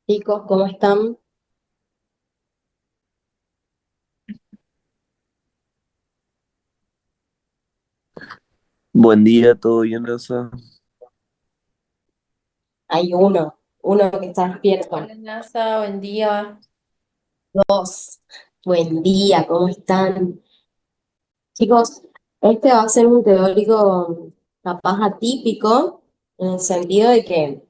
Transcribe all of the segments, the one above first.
Chicos, ¿cómo están? Buen día, ¿todo bien, Rosa? Hay uno que está despierto. Hola, NASA, buen día. Dos, buen día, ¿cómo están? Chicos, este va a ser un teórico capaz atípico, en el sentido de que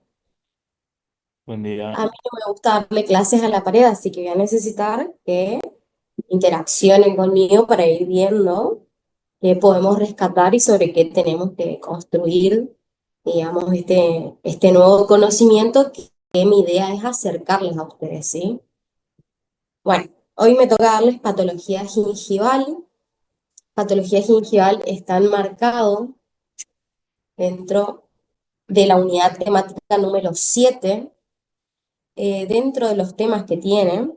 Buen día. a mí no me gusta darle clases a la pared, así que voy a necesitar que interaccionen conmigo para ir viendo qué podemos rescatar y sobre qué tenemos que construir, digamos, este nuevo conocimiento que mi idea es acercarles a ustedes, ¿sí? Bueno, hoy me toca darles patología gingival. Patología gingival está enmarcado dentro de la unidad temática número 7. Dentro de los temas que tiene,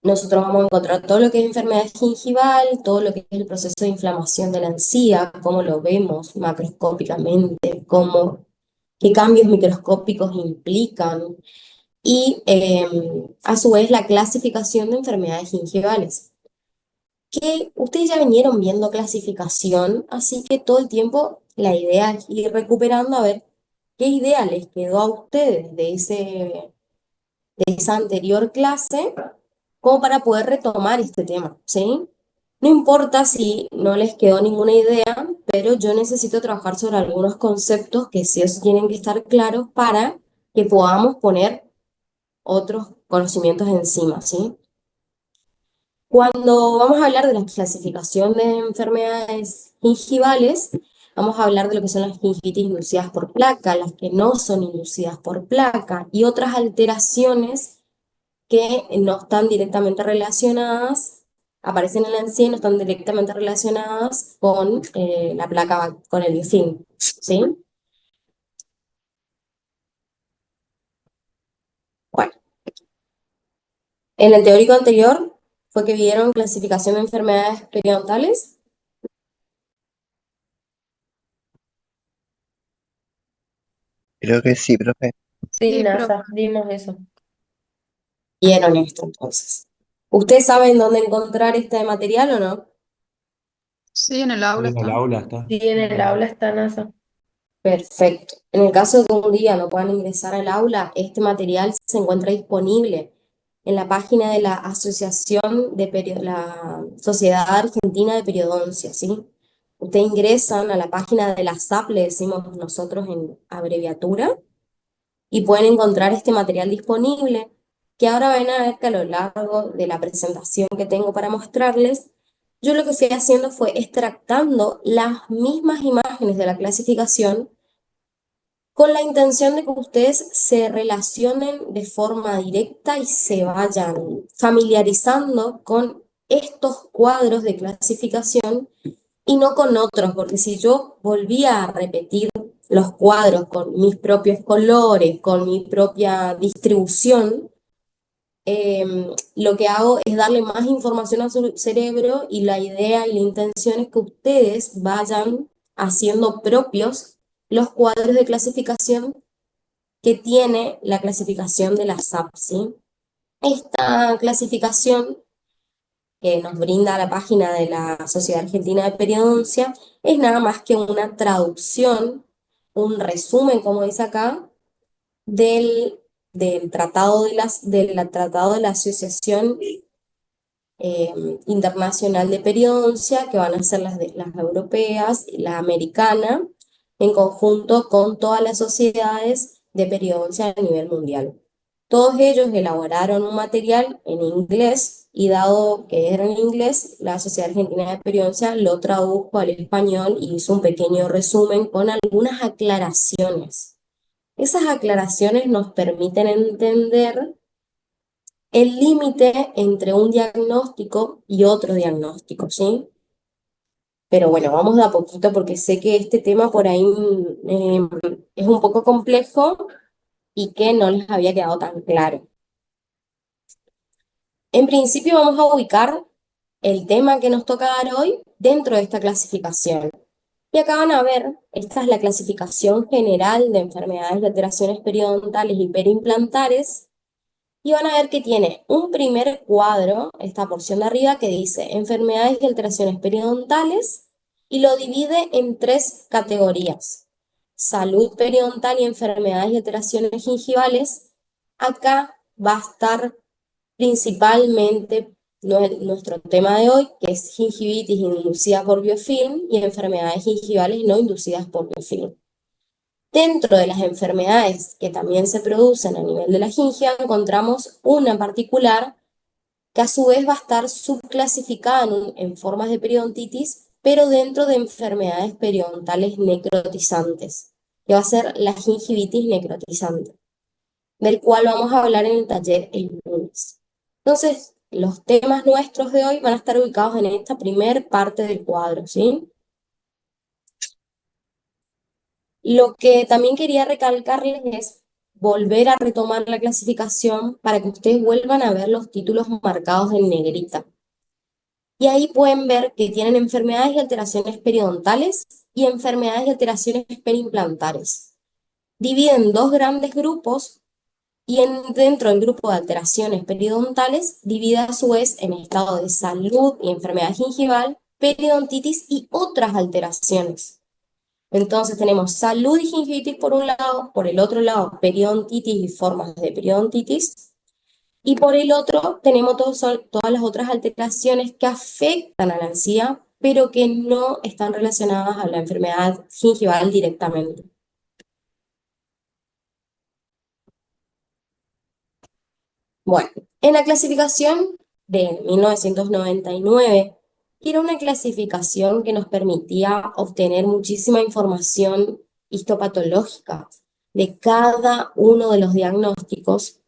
nosotros vamos a encontrar todo lo que es enfermedad gingival, todo lo que es el proceso de inflamación de la encía, cómo lo vemos macroscópicamente, qué cambios microscópicos implican y a su vez la clasificación de enfermedades gingivales. Que ustedes ya vinieron viendo clasificación, así que todo el tiempo la idea es ir recuperando a ver qué idea les quedó a ustedes de esa anterior clase, como para poder retomar este tema, ¿sí? No importa si no les quedó ninguna idea, pero yo necesito trabajar sobre algunos conceptos que sí o sí tienen que estar claros para que podamos poner otros conocimientos encima, ¿sí? Cuando vamos a hablar de la clasificación de enfermedades gingivales, vamos a hablar de lo que son las gingivitis inducidas por placa, las que no son inducidas por placa y otras alteraciones que no están directamente relacionadas, aparecen en la encía y no están directamente relacionadas con la placa, con el biofilm, ¿sí? Bueno, en el teórico anterior fue que vieron clasificación de enfermedades periodontales. Creo que sí, profe. Sí, NASA, dimos eso. Vieron esto entonces. ¿Ustedes saben dónde encontrar este material o no? Sí, en el Sí, aula en el está. aula está. Sí, en el aula está NASA. Perfecto. En el caso de que un día no puedan ingresar al aula, este material se encuentra disponible en la página de la la Sociedad Argentina de Periodoncia, ¿sí? Ustedes ingresan a la página de la SAP, le decimos nosotros en abreviatura, y pueden encontrar este material disponible, que ahora van a ver que a lo largo de la presentación que tengo para mostrarles, yo lo que fui haciendo fue extractando las mismas imágenes de la clasificación con la intención de que ustedes se relacionen de forma directa y se vayan familiarizando con estos cuadros de clasificación y no con otros, porque si yo volvía a repetir los cuadros con mis propios colores, con mi propia distribución, lo que hago es darle más información a su cerebro y la idea y la intención es que ustedes vayan haciendo propios los cuadros de clasificación que tiene la clasificación de la SAP, ¿sí? Esta clasificación que nos brinda la página de la Sociedad Argentina de Periodoncia es nada más que una traducción, un resumen, como dice acá, del tratado del tratado de la Asociación Internacional de Periodoncia, que van a ser las europeas y la americana, en conjunto con todas las sociedades de periodoncia a nivel mundial. Todos ellos elaboraron un material en inglés y dado que era en inglés, la Sociedad Argentina de Periodoncia lo tradujo al español y hizo un pequeño resumen con algunas aclaraciones. Esas aclaraciones nos permiten entender el límite entre un diagnóstico y otro diagnóstico, ¿sí? Pero bueno, vamos de a poquito porque sé que este tema por ahí es un poco complejo y que no les había quedado tan claro. En principio vamos a ubicar el tema que nos toca dar hoy dentro de esta clasificación. Y acá van a ver, esta es la clasificación general de enfermedades y alteraciones periodontales y periimplantares. Y van a ver que tiene un primer cuadro, esta porción de arriba, que dice enfermedades y alteraciones periodontales y lo divide en tres categorías. Salud periodontal y enfermedades y alteraciones gingivales. Acá va a estar principalmente nuestro tema de hoy, que es gingivitis inducida por biofilm y enfermedades gingivales no inducidas por biofilm. Dentro de las enfermedades que también se producen a nivel de la gingia, encontramos una en particular que a su vez va a estar subclasificada en formas de periodontitis, pero dentro de enfermedades periodontales necrotizantes, que va a ser la gingivitis necrotizante, del cual vamos a hablar en el taller el lunes. Entonces, los temas nuestros de hoy van a estar ubicados en esta primer parte del cuadro, ¿sí? Lo que también quería recalcarles es volver a retomar la clasificación para que ustedes vuelvan a ver los títulos marcados en negrita. Y ahí pueden ver que tienen enfermedades y alteraciones periodontales y enfermedades y alteraciones periimplantares. Dividen dos grandes grupos y dentro del grupo de alteraciones periodontales divide a su vez en estado de salud y enfermedad gingival, periodontitis y otras alteraciones. Entonces tenemos salud y gingivitis por un lado, por el otro lado periodontitis y formas de periodontitis, y por el otro tenemos todas las otras alteraciones que afectan a la encía, pero que no están relacionadas a la enfermedad gingival directamente. Bueno, en la clasificación de 1999, que era una clasificación que nos permitía obtener muchísima información histopatológica de cada uno de los diagnósticos.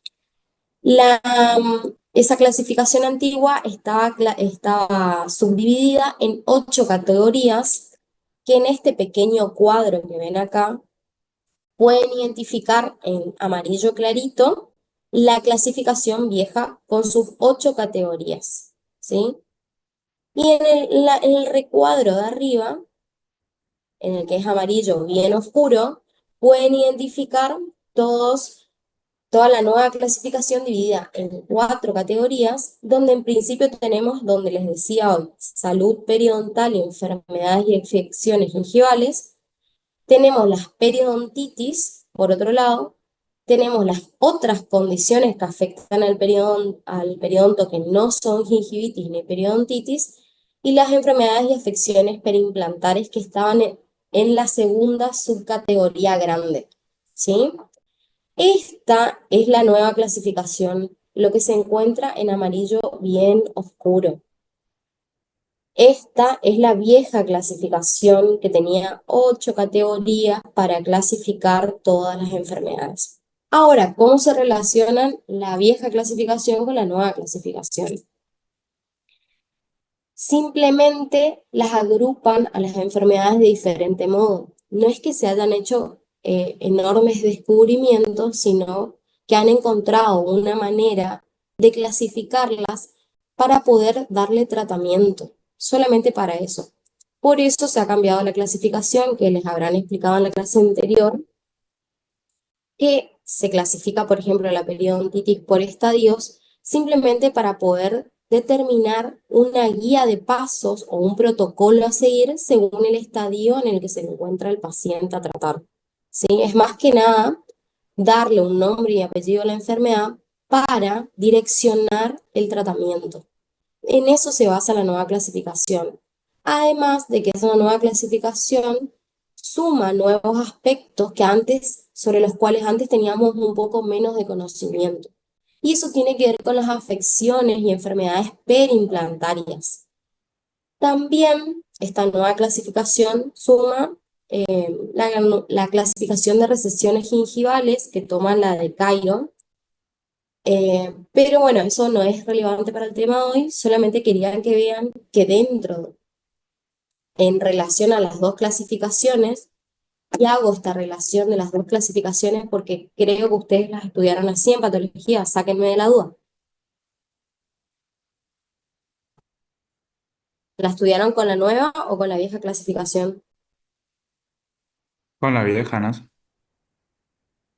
Esa clasificación antigua estaba subdividida en 8 categorías que en este pequeño cuadro que ven acá pueden identificar en amarillo clarito la clasificación vieja con sus 8 categorías, ¿sí? Y en el recuadro de arriba, en el que es amarillo bien oscuro, pueden identificar toda la nueva clasificación dividida en 4 categorías, donde en principio tenemos, donde les decía hoy, salud periodontal y enfermedades y infecciones gingivales. Tenemos las periodontitis, por otro lado, tenemos las otras condiciones que afectan al periodonto que no son gingivitis ni periodontitis, y las enfermedades y afecciones periimplantares que estaban en la segunda subcategoría grande, ¿sí? Esta es la nueva clasificación, lo que se encuentra en amarillo bien oscuro. Esta es la vieja clasificación que tenía 8 categorías para clasificar todas las enfermedades. Ahora, ¿cómo se relacionan la vieja clasificación con la nueva clasificación? Simplemente las agrupan a las enfermedades de diferente modo. No es que se hayan hecho enormes descubrimientos, sino que han encontrado una manera de clasificarlas para poder darle tratamiento, solamente para eso. Por eso se ha cambiado la clasificación que les habrán explicado en la clase anterior, que se clasifica, por ejemplo, la periodontitis por estadios, simplemente para poder determinar una guía de pasos o un protocolo a seguir según el estadio en el que se encuentra el paciente a tratar. ¿Sí? Es más que nada darle un nombre y apellido a la enfermedad para direccionar el tratamiento. En eso se basa la nueva clasificación. Además de que esa nueva clasificación suma nuevos aspectos sobre los cuales antes teníamos un poco menos de conocimiento. Y eso tiene que ver con las afecciones y enfermedades periimplantarias. También esta nueva clasificación suma la clasificación de recesiones gingivales que toma la de Cairo. Pero bueno, eso no es relevante para el tema de hoy, solamente quería que vean que en relación a las dos clasificaciones, y hago esta relación de las dos clasificaciones porque creo que ustedes las estudiaron así en patología, sáquenme de la duda. ¿La estudiaron con la nueva o con la vieja clasificación? Con la vieja, NASA.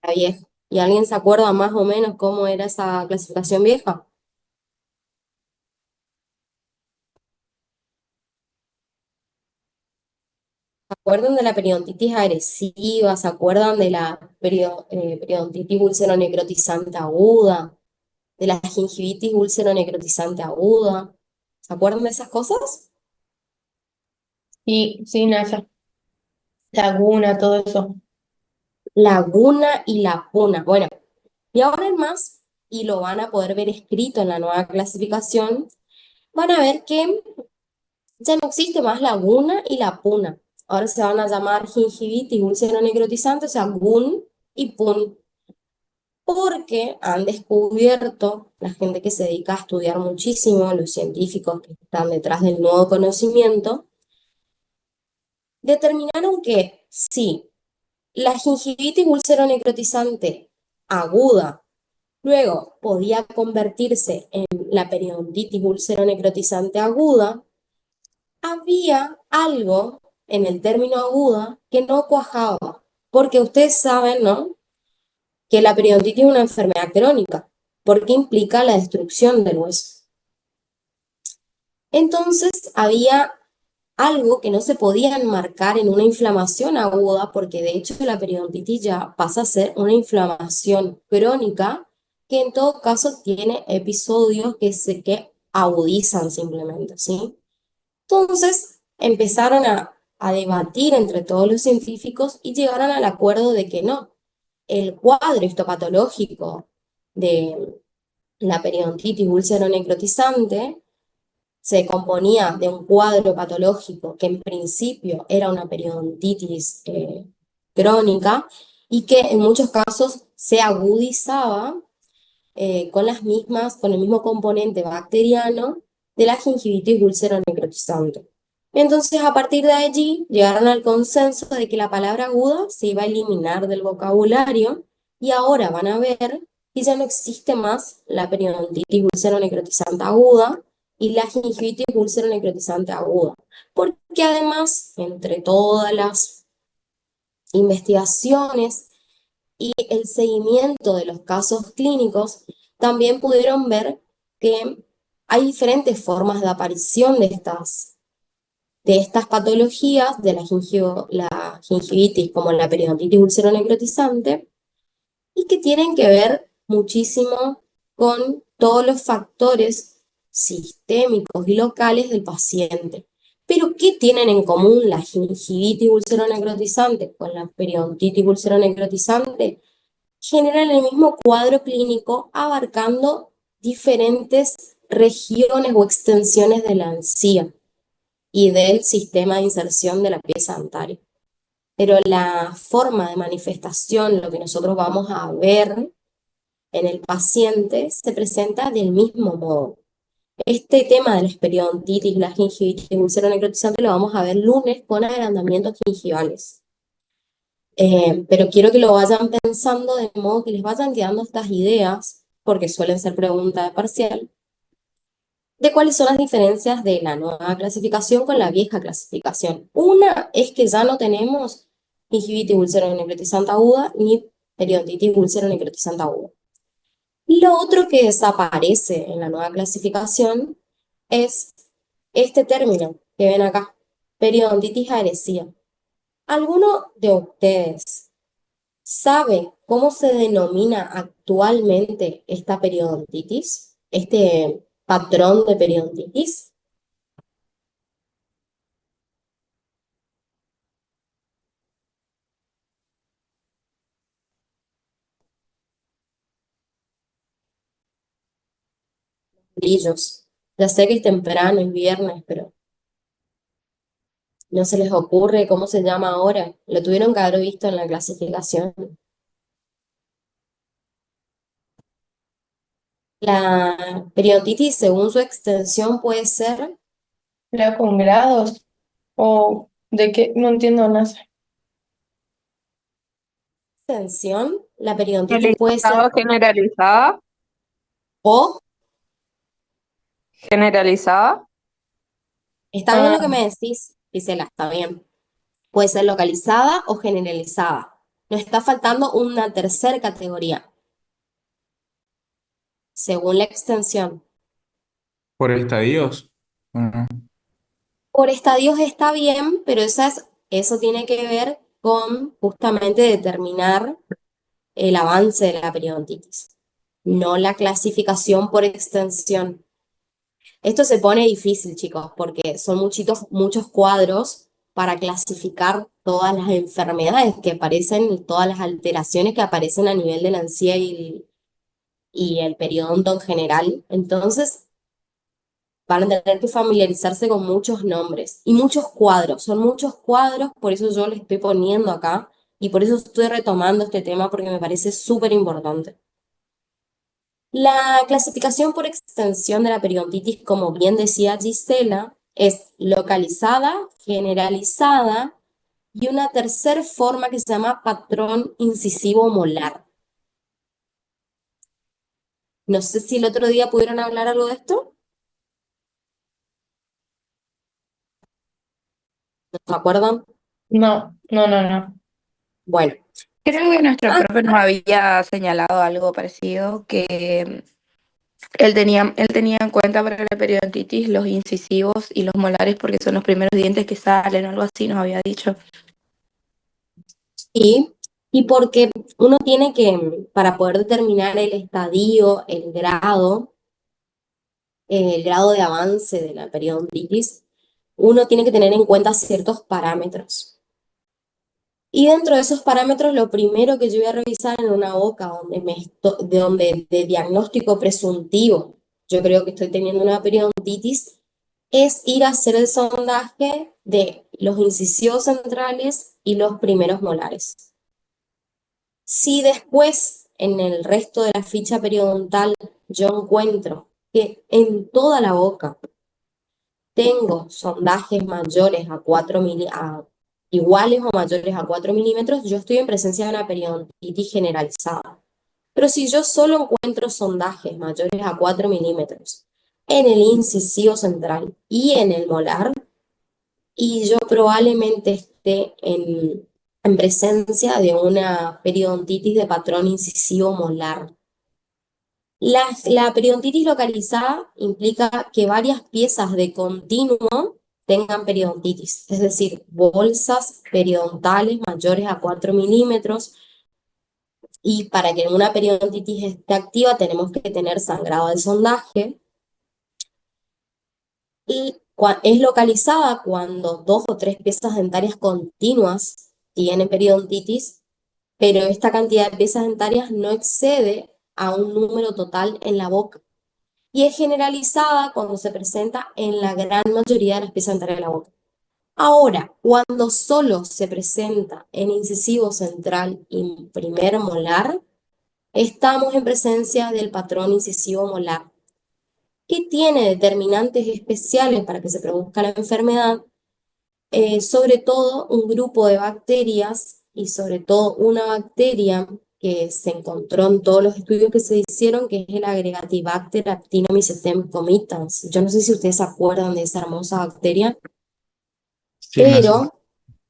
La vieja. ¿Y alguien se acuerda más o menos cómo era esa clasificación vieja? ¿Se acuerdan de la periodontitis agresiva? ¿Se acuerdan de la periodontitis úlcero-necrotizante aguda? ¿De la gingivitis úlcero-necrotizante aguda? ¿Se acuerdan de esas cosas? Y sí, NASA. Laguna, todo eso. Laguna y la puna. Bueno, y ahora en más, y lo van a poder ver escrito en la nueva clasificación, van a ver que ya no existe más laguna y la puna. Ahora se van a llamar gingivitis úlcero-necrotizante, o sea, GUN y PUN, porque han descubierto, la gente que se dedica a estudiar muchísimo, los científicos que están detrás del nuevo conocimiento, determinaron que sí, la gingivitis úlcero-necrotizante aguda luego podía convertirse en la periodontitis úlcero-necrotizante aguda, había algo en el término aguda que no cuajaba, porque ustedes saben, ¿no? Que la periodontitis es una enfermedad crónica, porque implica la destrucción del hueso. Entonces había algo que no se podía enmarcar en una inflamación aguda, porque de hecho la periodontitis ya pasa a ser una inflamación crónica que en todo caso tiene episodios que agudizan simplemente, ¿sí? Entonces empezaron a debatir entre todos los científicos y llegaron al acuerdo de que no, el cuadro histopatológico de la periodontitis úlcero-necrotizante se componía de un cuadro patológico que en principio era una periodontitis crónica y que en muchos casos se agudizaba con el mismo componente bacteriano de la gingivitis úlcero-necrotizante. Entonces, a partir de allí, llegaron al consenso de que la palabra aguda se iba a eliminar del vocabulario y ahora van a ver que ya no existe más la periodontitis úlcero-necrotizante aguda y la gingivitis úlcero-necrotizante aguda, porque además, entre todas las investigaciones y el seguimiento de los casos clínicos, también pudieron ver que hay diferentes formas de aparición de estas patologías, de la gingivitis como la periodontitis úlcero-necrotizante, y que tienen que ver muchísimo con todos los factores sistémicos y locales del paciente. Pero, ¿qué tienen en común la gingivitis úlcero-necrotizante con la periodontitis úlcero-necrotizante? Generan el mismo cuadro clínico abarcando diferentes regiones o extensiones de la encía y del sistema de inserción de la pieza dentaria. Pero la forma de manifestación, lo que nosotros vamos a ver en el paciente, se presenta del mismo modo. Este tema de la periodontitis, la gingivitis úlcero-necrotizante lo vamos a ver lunes con agrandamientos gingivales. Pero quiero que lo vayan pensando de modo que les vayan quedando estas ideas, porque suelen ser preguntas de parcial, de cuáles son las diferencias de la nueva clasificación con la vieja clasificación. Una es que ya no tenemos gingivitis úlcero-necrotizante aguda ni periodontitis úlcero-necrotizante aguda. Y lo otro que desaparece en la nueva clasificación es este término que ven acá, periodontitis agresiva. ¿Alguno de ustedes sabe cómo se denomina actualmente esta periodontitis? Este patrón de periodontitis. Brillos. Ya sé que es temprano, es viernes, pero no se les ocurre cómo se llama ahora. Lo tuvieron que haber visto en la clasificación. La periodontitis, según su extensión, puede ser ¿Era con grados? ¿O de qué? No entiendo nada. extensión. La periodontitis puede ser Generalizada, generalizada, o, generalizada. está bien Ah, lo que me decís, Gisela, está bien. Puede ser localizada o generalizada. Nos está faltando una tercera categoría, según la extensión. ¿Por estadios? Bueno, Por estadios está bien, pero eso tiene que ver con justamente determinar el avance de la periodontitis, no la clasificación por extensión. Esto se pone difícil, chicos, porque son muchos cuadros para clasificar todas las enfermedades que aparecen y todas las alteraciones que aparecen a nivel de la encía y el periodonto en general. Entonces, van a tener que familiarizarse con muchos nombres y muchos cuadros. Son muchos cuadros, por eso yo les estoy poniendo acá y por eso estoy retomando este tema porque me parece súper importante. La clasificación por extensión de la periodontitis, como bien decía Gisela, es localizada, generalizada y una tercera forma que se llama patrón incisivo molar. No sé si el otro día pudieron hablar algo de esto. ¿No se acuerdan? No, no, no, no. Bueno. Creo que nuestro Ah, profe nos había señalado algo parecido, que él tenía en cuenta para la periodontitis los incisivos y los molares porque son los primeros dientes que salen, algo así nos había dicho. y porque uno tiene que, para poder determinar el estadio, el grado de avance de la periodontitis, uno tiene que tener en cuenta ciertos parámetros. Y dentro de esos parámetros, lo primero que yo voy a revisar en una boca donde de diagnóstico presuntivo, yo creo que estoy teniendo una periodontitis, es ir a hacer el sondaje de los incisivos centrales y los primeros molares. Si después, en el resto de la ficha periodontal, yo encuentro que en toda la boca tengo sondajes mayores iguales o mayores a 4 milímetros, yo estoy en presencia de una periodontitis generalizada. Pero si yo solo encuentro sondajes mayores a 4 milímetros en el incisivo central y en el molar, y yo probablemente esté en presencia de una periodontitis de patrón incisivo molar. La periodontitis localizada implica que varias piezas de continuo tengan periodontitis, es decir, bolsas periodontales mayores a 4 milímetros, y para que una periodontitis esté activa tenemos que tener sangrado del sondaje, y es localizada cuando 2 o 3 piezas dentarias continuas tienen periodontitis, pero esta cantidad de piezas dentarias no excede a un número total en la boca. Y es generalizada cuando se presenta en la gran mayoría de las piezas dentarias de la boca. Ahora, cuando solo se presenta en incisivo central y primer molar, estamos en presencia del patrón incisivo molar, que tiene determinantes especiales para que se produzca la enfermedad, sobre todo un grupo de bacterias y sobre todo una bacteria que se encontró en todos los estudios que se hicieron, que es el Agregatibacter actinomycetem comitans. Yo no sé si ustedes se acuerdan de esa hermosa bacteria, sí, me hace. pero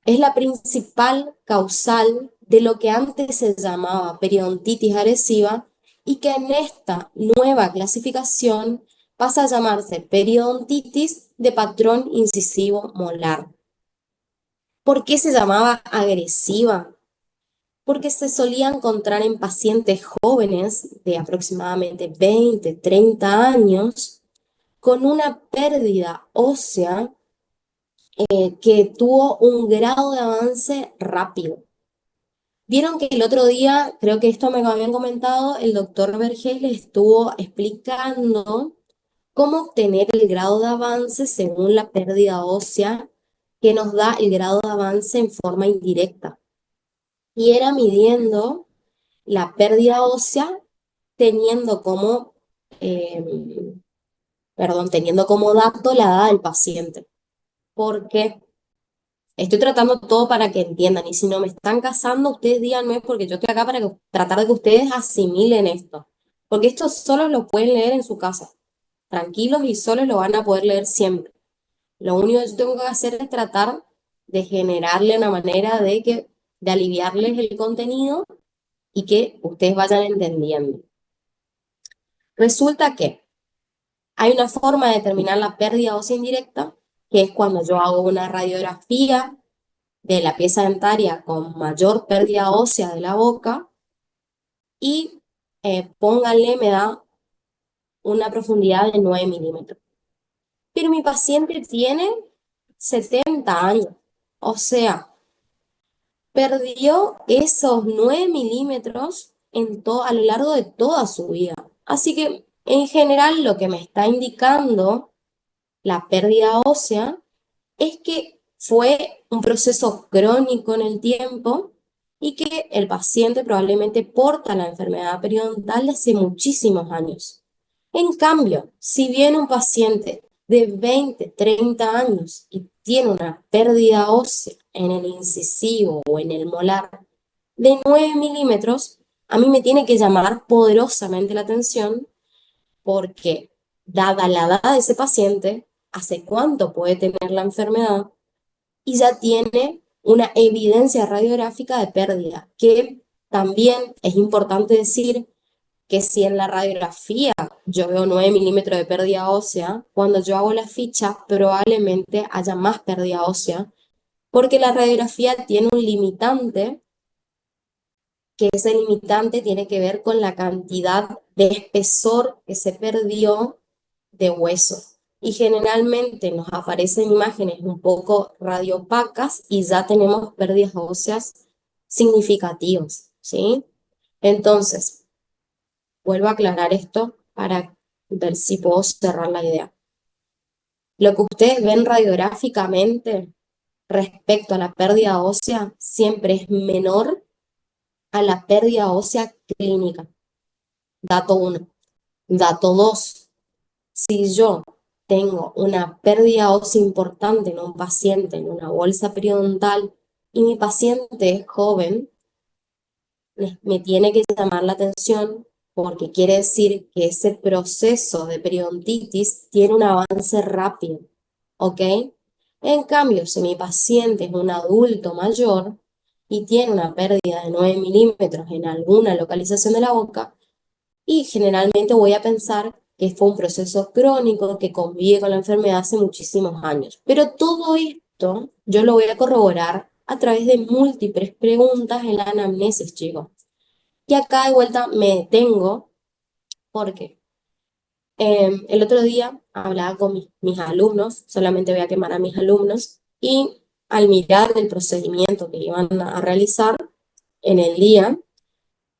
es la principal causal de lo que antes se llamaba periodontitis agresiva y que en esta nueva clasificación pasa a llamarse periodontitis de patrón incisivo molar. ¿Por qué se llamaba agresiva? Porque se solía encontrar en pacientes jóvenes de aproximadamente 20, 30 años con una pérdida ósea que tuvo un grado de avance rápido. Vieron que el otro día, creo que esto me lo habían comentado, el doctor Vergés les estuvo explicando cómo obtener el grado de avance según la pérdida ósea que nos da el grado de avance en forma indirecta. Y era midiendo la pérdida ósea teniendo como, eh, teniendo como dato la edad del paciente. Porque estoy tratando todo para que entiendan, y si no me están casando, ustedes díganme, porque yo estoy acá para tratar de que ustedes asimilen esto. Porque esto solo lo pueden leer en su casa, tranquilos, y solo lo van a poder leer siempre. Lo único que yo tengo que hacer es tratar de generarle una manera de aliviarles el contenido y que ustedes vayan entendiendo. Resulta que hay una forma de determinar la pérdida ósea indirecta, que es cuando yo hago una radiografía de la pieza dentaria con mayor pérdida ósea de la boca y pónganle, me da una profundidad de 9 milímetros. Pero mi paciente tiene 70 años, o sea, perdió esos 9 milímetros a lo largo de toda su vida. Así que, en general, lo que me está indicando la pérdida ósea es que fue un proceso crónico en el tiempo y que el paciente probablemente porta la enfermedad periodontal de hace muchísimos años. En cambio, si viene un paciente de 20, 30 años y tiene una pérdida ósea en el incisivo o en el molar de 9 milímetros, a mí me tiene que llamar poderosamente la atención porque, dada la edad de ese paciente, hace cuánto puede tener la enfermedad y ya tiene una evidencia radiográfica de pérdida, que también es importante decir que si en la radiografía yo veo 9 milímetros de pérdida ósea, cuando yo hago la ficha probablemente haya más pérdida ósea, porque la radiografía tiene un limitante, que ese limitante tiene que ver con la cantidad de espesor que se perdió de hueso. Y generalmente nos aparecen imágenes un poco radiopacas y ya tenemos pérdidas óseas significativas, ¿sí? Entonces, vuelvo a aclarar esto para ver si puedo cerrar la idea. Lo que ustedes ven radiográficamente respecto a la pérdida ósea siempre es menor a la pérdida ósea clínica. Dato 1. Dato 2. Si yo tengo una pérdida ósea importante en un paciente, en una bolsa periodontal, y mi paciente es joven, me tiene que llamar la atención porque quiere decir que ese proceso de periodontitis tiene un avance rápido, ¿ok? En cambio, si mi paciente es un adulto mayor y tiene una pérdida de 9 milímetros en alguna localización de la boca, y generalmente voy a pensar que fue un proceso crónico que convive con la enfermedad hace muchísimos años. Pero todo esto yo lo voy a corroborar a través de múltiples preguntas en la anamnesis, chicos. Y acá de vuelta me detengo porque el otro día hablaba con mis alumnos, solamente voy a quemar a mis alumnos, y al mirar el procedimiento que iban a realizar en el día,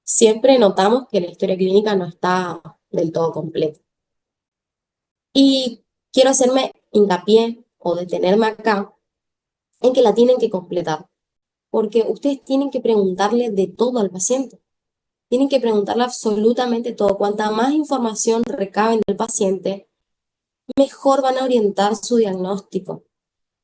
siempre notamos que la historia clínica no está del todo completa. Y quiero hacerme hincapié o detenerme acá en que la tienen que completar, porque ustedes tienen que preguntarle de todo al paciente. Tienen que preguntarle absolutamente todo. Cuanta más información recaben del paciente, mejor van a orientar su diagnóstico.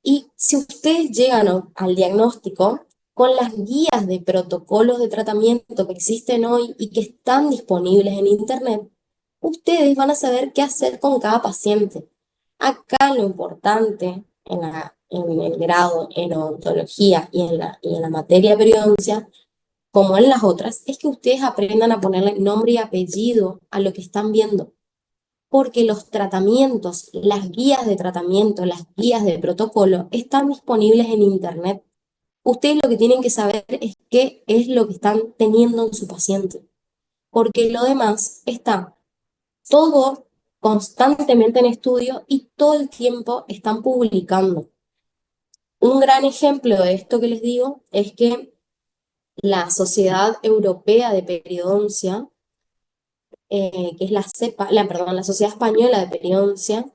Y si ustedes llegan al diagnóstico con las guías de protocolos de tratamiento que existen hoy y que están disponibles en Internet, ustedes van a saber qué hacer con cada paciente. Acá lo importante en el grado en odontología y en la materia de periodoncia, como en las otras, es que ustedes aprendan a ponerle nombre y apellido a lo que están viendo. Porque los tratamientos, las guías de tratamiento, las guías de protocolo están disponibles en Internet. Ustedes lo que tienen que saber es qué es lo que están teniendo en su paciente. Porque lo demás está todo constantemente en estudio y todo el tiempo están publicando. Un gran ejemplo de esto que les digo es que la Sociedad Europea de Periodoncia, que es la Sociedad Española de Periodoncia,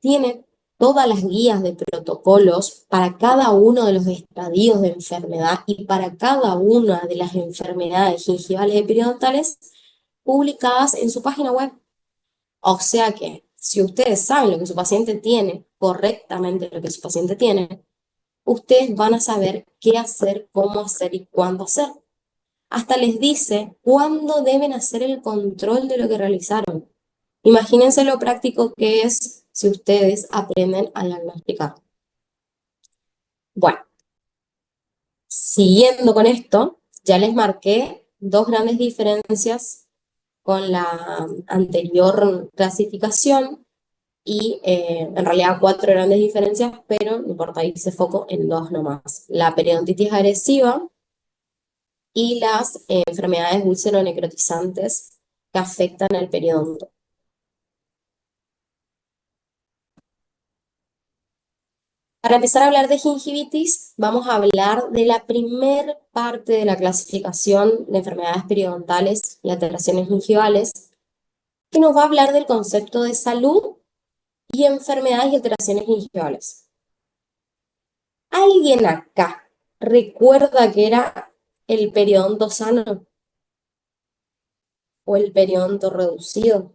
tiene todas las guías de protocolos para cada uno de los estadios de enfermedad y para cada una de las enfermedades gingivales y periodontales publicadas en su página web. O sea que si ustedes saben lo que su paciente tiene, correctamente lo que su paciente tiene, ustedes van a saber qué hacer, cómo hacer y cuándo hacer. Hasta les dice cuándo deben hacer el control de lo que realizaron. Imagínense lo práctico que es si ustedes aprenden a diagnosticar. Bueno, siguiendo con esto, ya les marqué dos grandes diferencias con la anterior clasificación y en realidad cuatro grandes diferencias, pero no importa, ahí hice foco en dos nomás. La periodontitis agresiva y las enfermedades úlcero-necrotizantes que afectan al periodonto. Para empezar a hablar de gingivitis, vamos a hablar de la primer parte de la clasificación de enfermedades periodontales y alteraciones gingivales, que nos va a hablar del concepto de salud y enfermedades y alteraciones gingivales. ¿Alguien acá recuerda que era el periodonto sano o el periodonto reducido?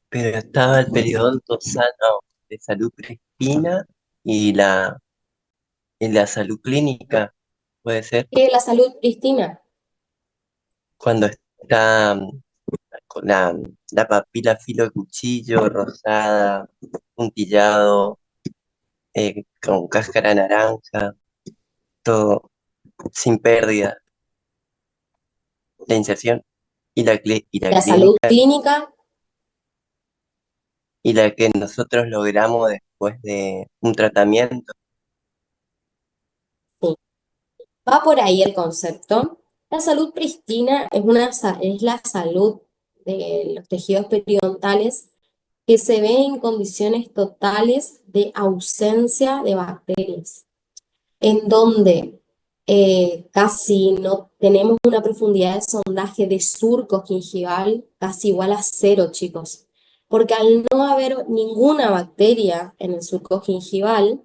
Pero estaba el periodonto sano de salud pristina y la salud clínica, puede ser, ¿Qué es la salud pristina? cuando está con la papila filo de cuchillo, rosada, puntillado, con cáscara naranja, todo sin pérdida, la inserción y la La salud clínica clínica, y la que nosotros logramos después de un tratamiento. sí, va por ahí el concepto. La salud pristina es la salud de los tejidos periodontales que se ve en condiciones totales de ausencia de bacterias, en donde casi no tenemos una profundidad de sondaje de surco gingival casi igual a cero, chicos. Porque al no haber ninguna bacteria en el surco gingival,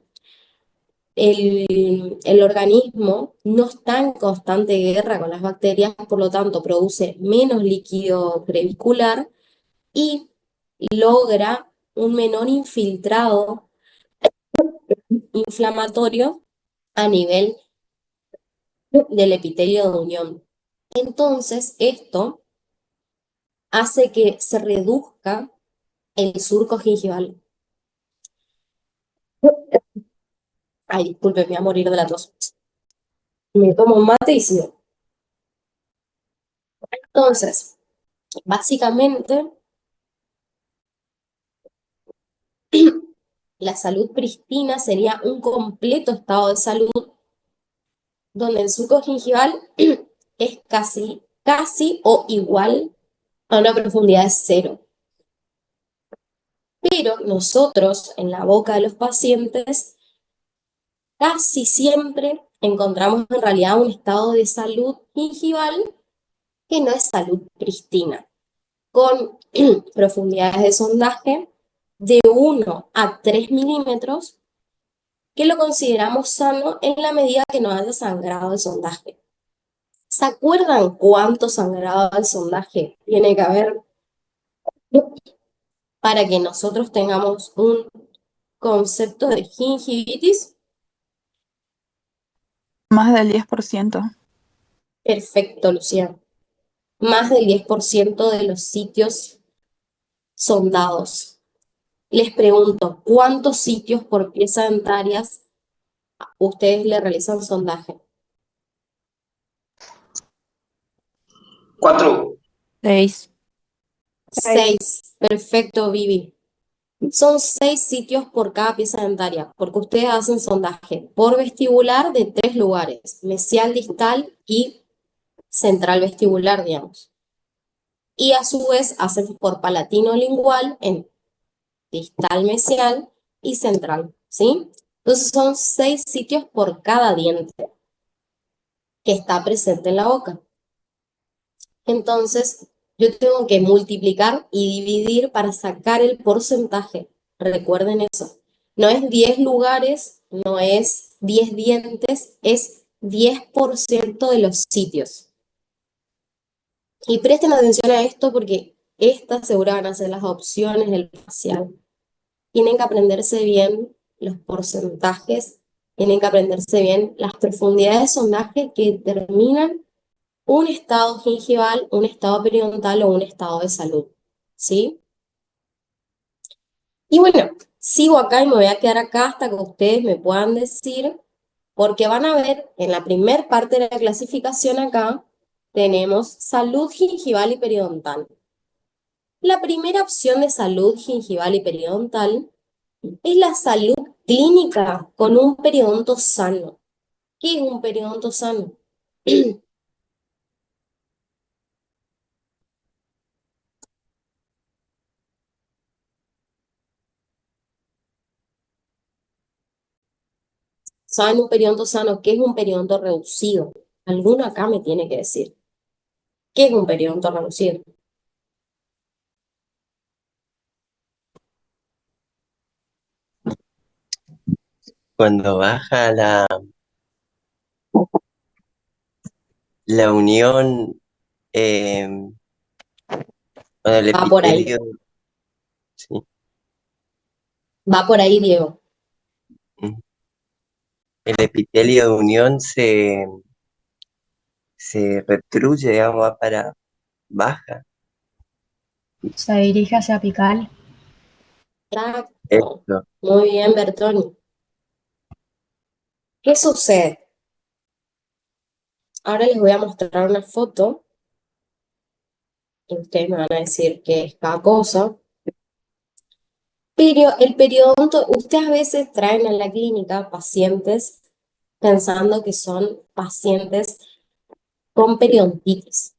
el organismo no está en constante guerra con las bacterias, por lo tanto produce menos líquido crevicular y logra un menor infiltrado inflamatorio a nivel del epitelio de unión. Entonces, esto hace que se reduzca el surco gingival. Ay, disculpe, me voy a morir de la tos. Me tomo un mate y sigo. Entonces, básicamente, la salud pristina sería un completo estado de salud donde el surco gingival es casi o igual a una profundidad de cero. Pero nosotros en la boca de los pacientes casi siempre encontramos en realidad un estado de salud gingival que no es salud pristina, con profundidades de sondaje de 1 a 3 milímetros, que lo consideramos sano en la medida que no haya sangrado de sondaje. ¿Se acuerdan cuánto sangrado de sondaje tiene que haber para que nosotros tengamos un concepto de gingivitis? Más del 10%. Perfecto, Lucía. Más del 10% de los sitios sondados. Les pregunto, ¿cuántos sitios por pieza dentarias ustedes le realizan sondaje? 4. 6. 6. Perfecto, Vivi. Son 6 sitios por cada pieza dentaria, porque ustedes hacen sondaje por vestibular de 3 lugares, mesial, distal y central vestibular, digamos. Y a su vez hacen por palatino lingual en distal mesial y central, ¿sí? Entonces son 6 sitios por cada diente que está presente en la boca. Entonces, yo tengo que multiplicar y dividir para sacar el porcentaje. Recuerden eso. No es 10 lugares, no es 10 dientes, es 10% de los sitios. Y presten atención a esto porque estas seguro van a ser las opciones del parcial. Tienen que aprenderse bien los porcentajes, tienen que aprenderse bien las profundidades de sondaje que determinan un estado gingival, un estado periodontal o un estado de salud, ¿sí? Y bueno, sigo acá y me voy a quedar acá hasta que ustedes me puedan decir, porque van a ver en la primer parte de la clasificación acá, tenemos salud gingival y periodontal. La primera opción de salud gingival y periodontal es la salud clínica con un periodonto sano. ¿Qué es un periodonto sano? ¿Saben un periodonto sano? ¿Qué es un periodonto reducido? Alguno acá me tiene que decir. ¿Qué es un periodonto reducido? Cuando baja la unión, cuando el Va por ahí. epitelio, sí, Va por ahí, Diego. mm, el epitelio de unión se retruye, digamos, va para baja. Se dirige hacia apical. Exacto. Esto, Muy bien, Bertoni. ¿Qué sucede? Ahora les voy a mostrar una foto y ustedes me van a decir qué es cada cosa. Pero el periodonto, ustedes a veces traen a la clínica pacientes pensando que son pacientes con periodontitis.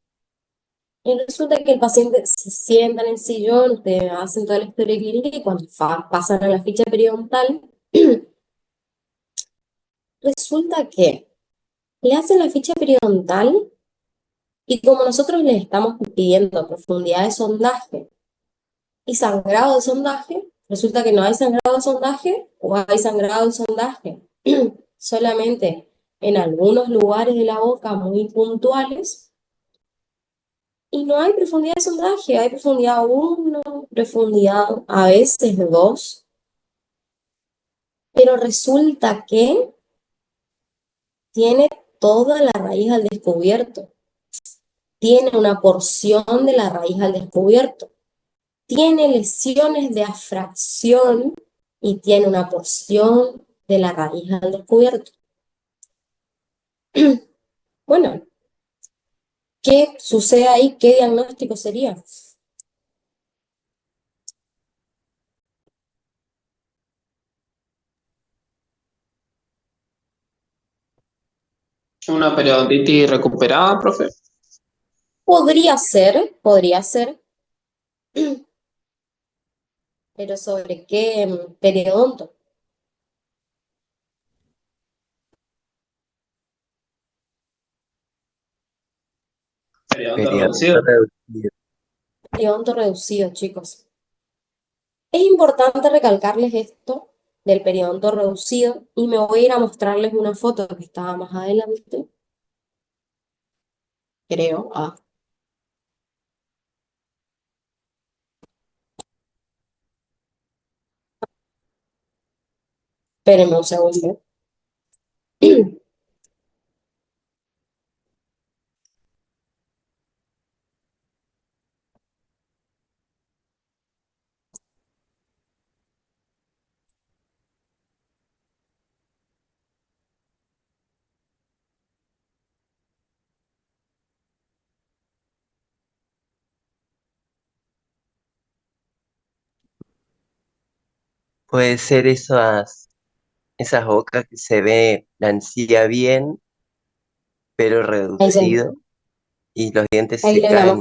Y resulta que el paciente se sienta en el sillón, te hacen toda la historia clínica y cuando pasan a la ficha periodontal, resulta que le hacen la ficha periodontal y como nosotros les estamos pidiendo profundidad de sondaje y sangrado de sondaje, resulta que no hay sangrado de sondaje o hay sangrado de sondaje solamente en algunos lugares de la boca muy puntuales y no hay profundidad de sondaje, hay profundidad uno, profundidad a veces 2, pero resulta que tiene toda la raíz al descubierto, tiene una porción de la raíz al descubierto, tiene lesiones de afracción y tiene una porción de la raíz al descubierto. Bueno, ¿qué sucede ahí? ¿Qué diagnóstico sería? Una periodontitis recuperada, profe. Podría ser, pero ¿sobre qué periodonto? Periodonto periodonto reducido. reducido. Periodonto reducido, chicos. Es importante recalcarles esto del periodonto reducido y me voy a ir a mostrarles una foto que estaba más adelante, creo. Espérenme un segundo. Puede ser esas bocas que se ve la encía bien, pero Ahí, reducido, y los dientes ahí se caen.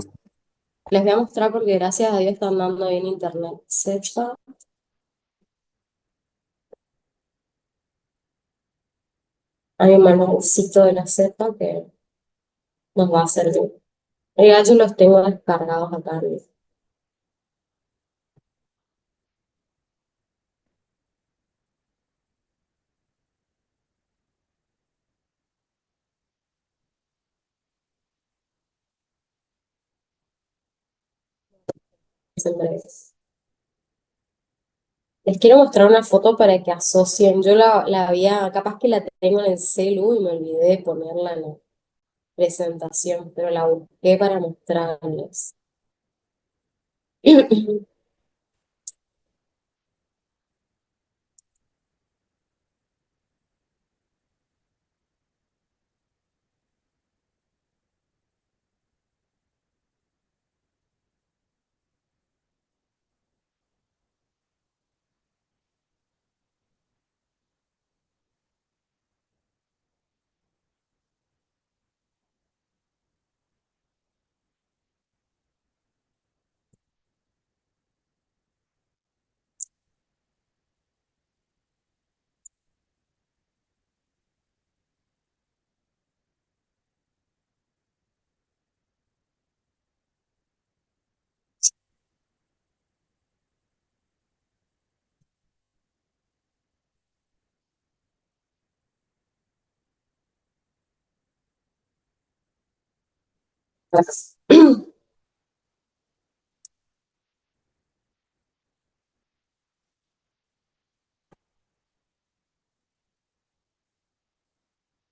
les voy a mostrar porque gracias a Dios están dando bien internet. Z, hay un manualcito de la Z que nos va a servir. Ya yo los tengo descargados acá. En breves. Les quiero mostrar una foto para que asocien. Yo la había, capaz que la tengo en el celu y me olvidé de ponerla en la presentación, pero la busqué para mostrarles.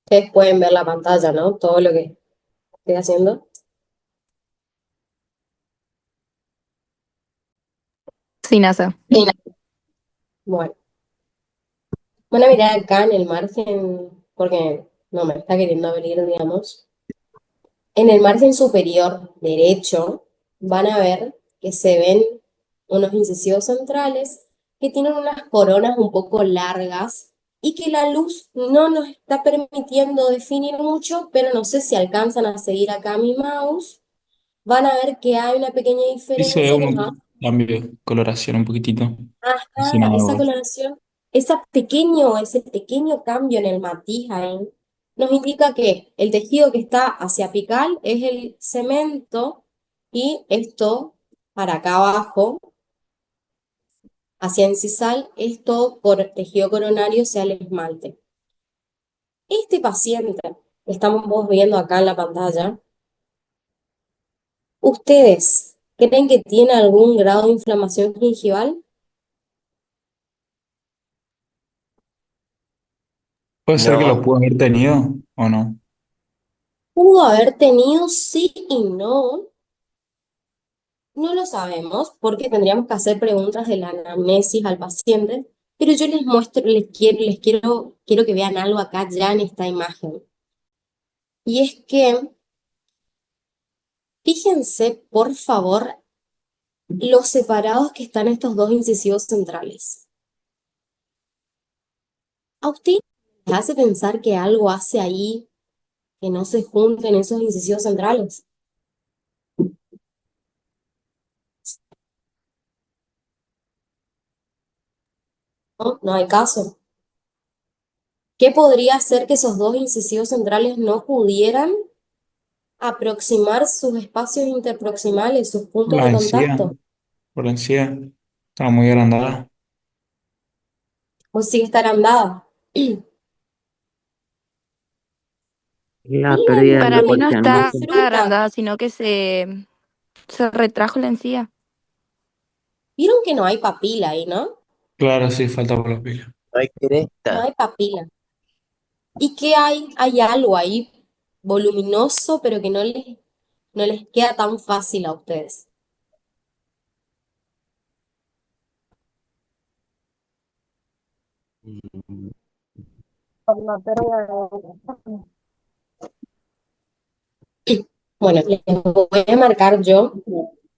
Ustedes pueden ver la pantalla, ¿no? Todo lo que estoy haciendo. Sí, NASA. Sí. Bueno, van a mirar acá en el margen, porque no me está queriendo abrir, digamos. En el margen superior derecho van a ver que se ven unos incisivos centrales que tienen unas coronas un poco largas y que la luz no nos está permitiendo definir mucho, pero no sé si alcanzan a seguir acá mi mouse. Van a ver que hay una pequeña Y se ve diferencia que nos hace. un cambio de coloración un poquitito. Así Ajá, nada esa más. coloración, ese pequeño cambio en el matiz ahí, nos indica que el tejido que está hacia apical es el cemento y esto para acá abajo, hacia incisal, esto por tejido coronario, sea el esmalte. Este paciente que estamos viendo acá en la pantalla, ¿ustedes creen que tiene algún grado de inflamación gingival? Puede ser que lo No, pudo haber tenido o no. Pudo haber tenido sí y no. No lo sabemos porque tendríamos que hacer preguntas de la anamnesis al paciente, pero yo les muestro, quiero que vean algo acá ya en esta imagen. Y es que, fíjense, por favor, los separados que están estos dos incisivos centrales. ¿A usted les hace pensar que algo hace ahí que no se junten esos incisivos centrales? No, no hay caso. ¿Qué podría hacer que esos dos incisivos centrales no pudieran aproximar sus espacios interproximales, sus puntos La de encía, contacto? por la encía, estaba muy agrandada. ¿O sigue estar andada? La Miren pérdida de Para la mí no la está porción. fruta. agrandada, sino que se retrajo la encía. Vieron que no hay papila ahí, ¿no? Claro, sí, falta por la pila. no hay No cresta. hay papila. ¿Y qué hay? Hay algo ahí voluminoso, pero que no les queda tan fácil a ustedes. Mm, Por la pérdida de- Bueno, les voy a marcar yo.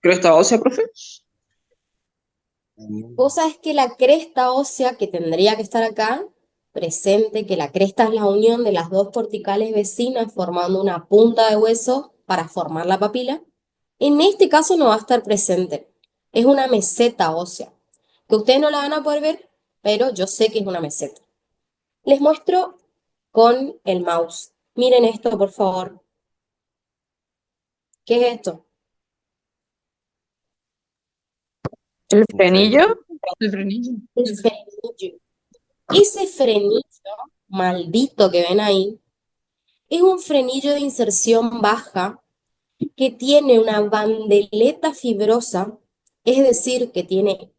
¿Cresta ósea, profe? Vos sabés que la cresta ósea que tendría que estar acá, presente, que la cresta es la unión de las dos corticales vecinas formando una punta de hueso para formar la papila, en este caso no va a estar presente. Es una meseta ósea, que ustedes no la van a poder ver, pero yo sé que es una meseta. Les muestro con el mouse. Miren esto, por favor. ¿Qué es esto? ¿El un frenillo? frenillo. El frenillo. El frenillo. Ese frenillo maldito que ven ahí es un frenillo de inserción baja que tiene una bandeleta fibrosa, es decir, que tiene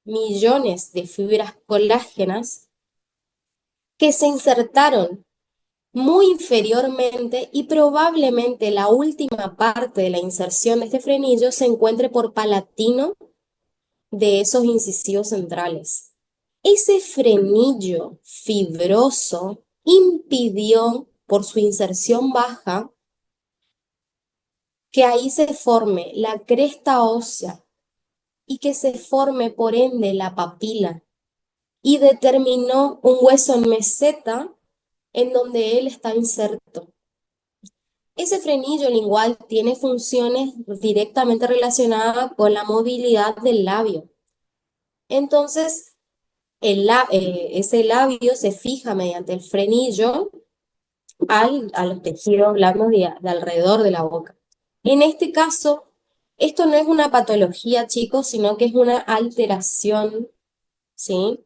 millones de fibras colágenas que se insertaron muy inferiormente y probablemente la última parte de la inserción de este frenillo se encuentre por palatino de esos incisivos centrales. Ese frenillo fibroso impidió, por su inserción baja, que ahí se forme la cresta ósea y que se forme por ende la papila y determinó un hueso en meseta en donde él está inserto. Ese frenillo lingual tiene funciones directamente relacionadas con la movilidad del labio. Entonces, ese labio se fija mediante el frenillo a los tejidos blandos de alrededor de la boca. En este caso, esto no es una patología, chicos, sino que es una alteración, ¿sí?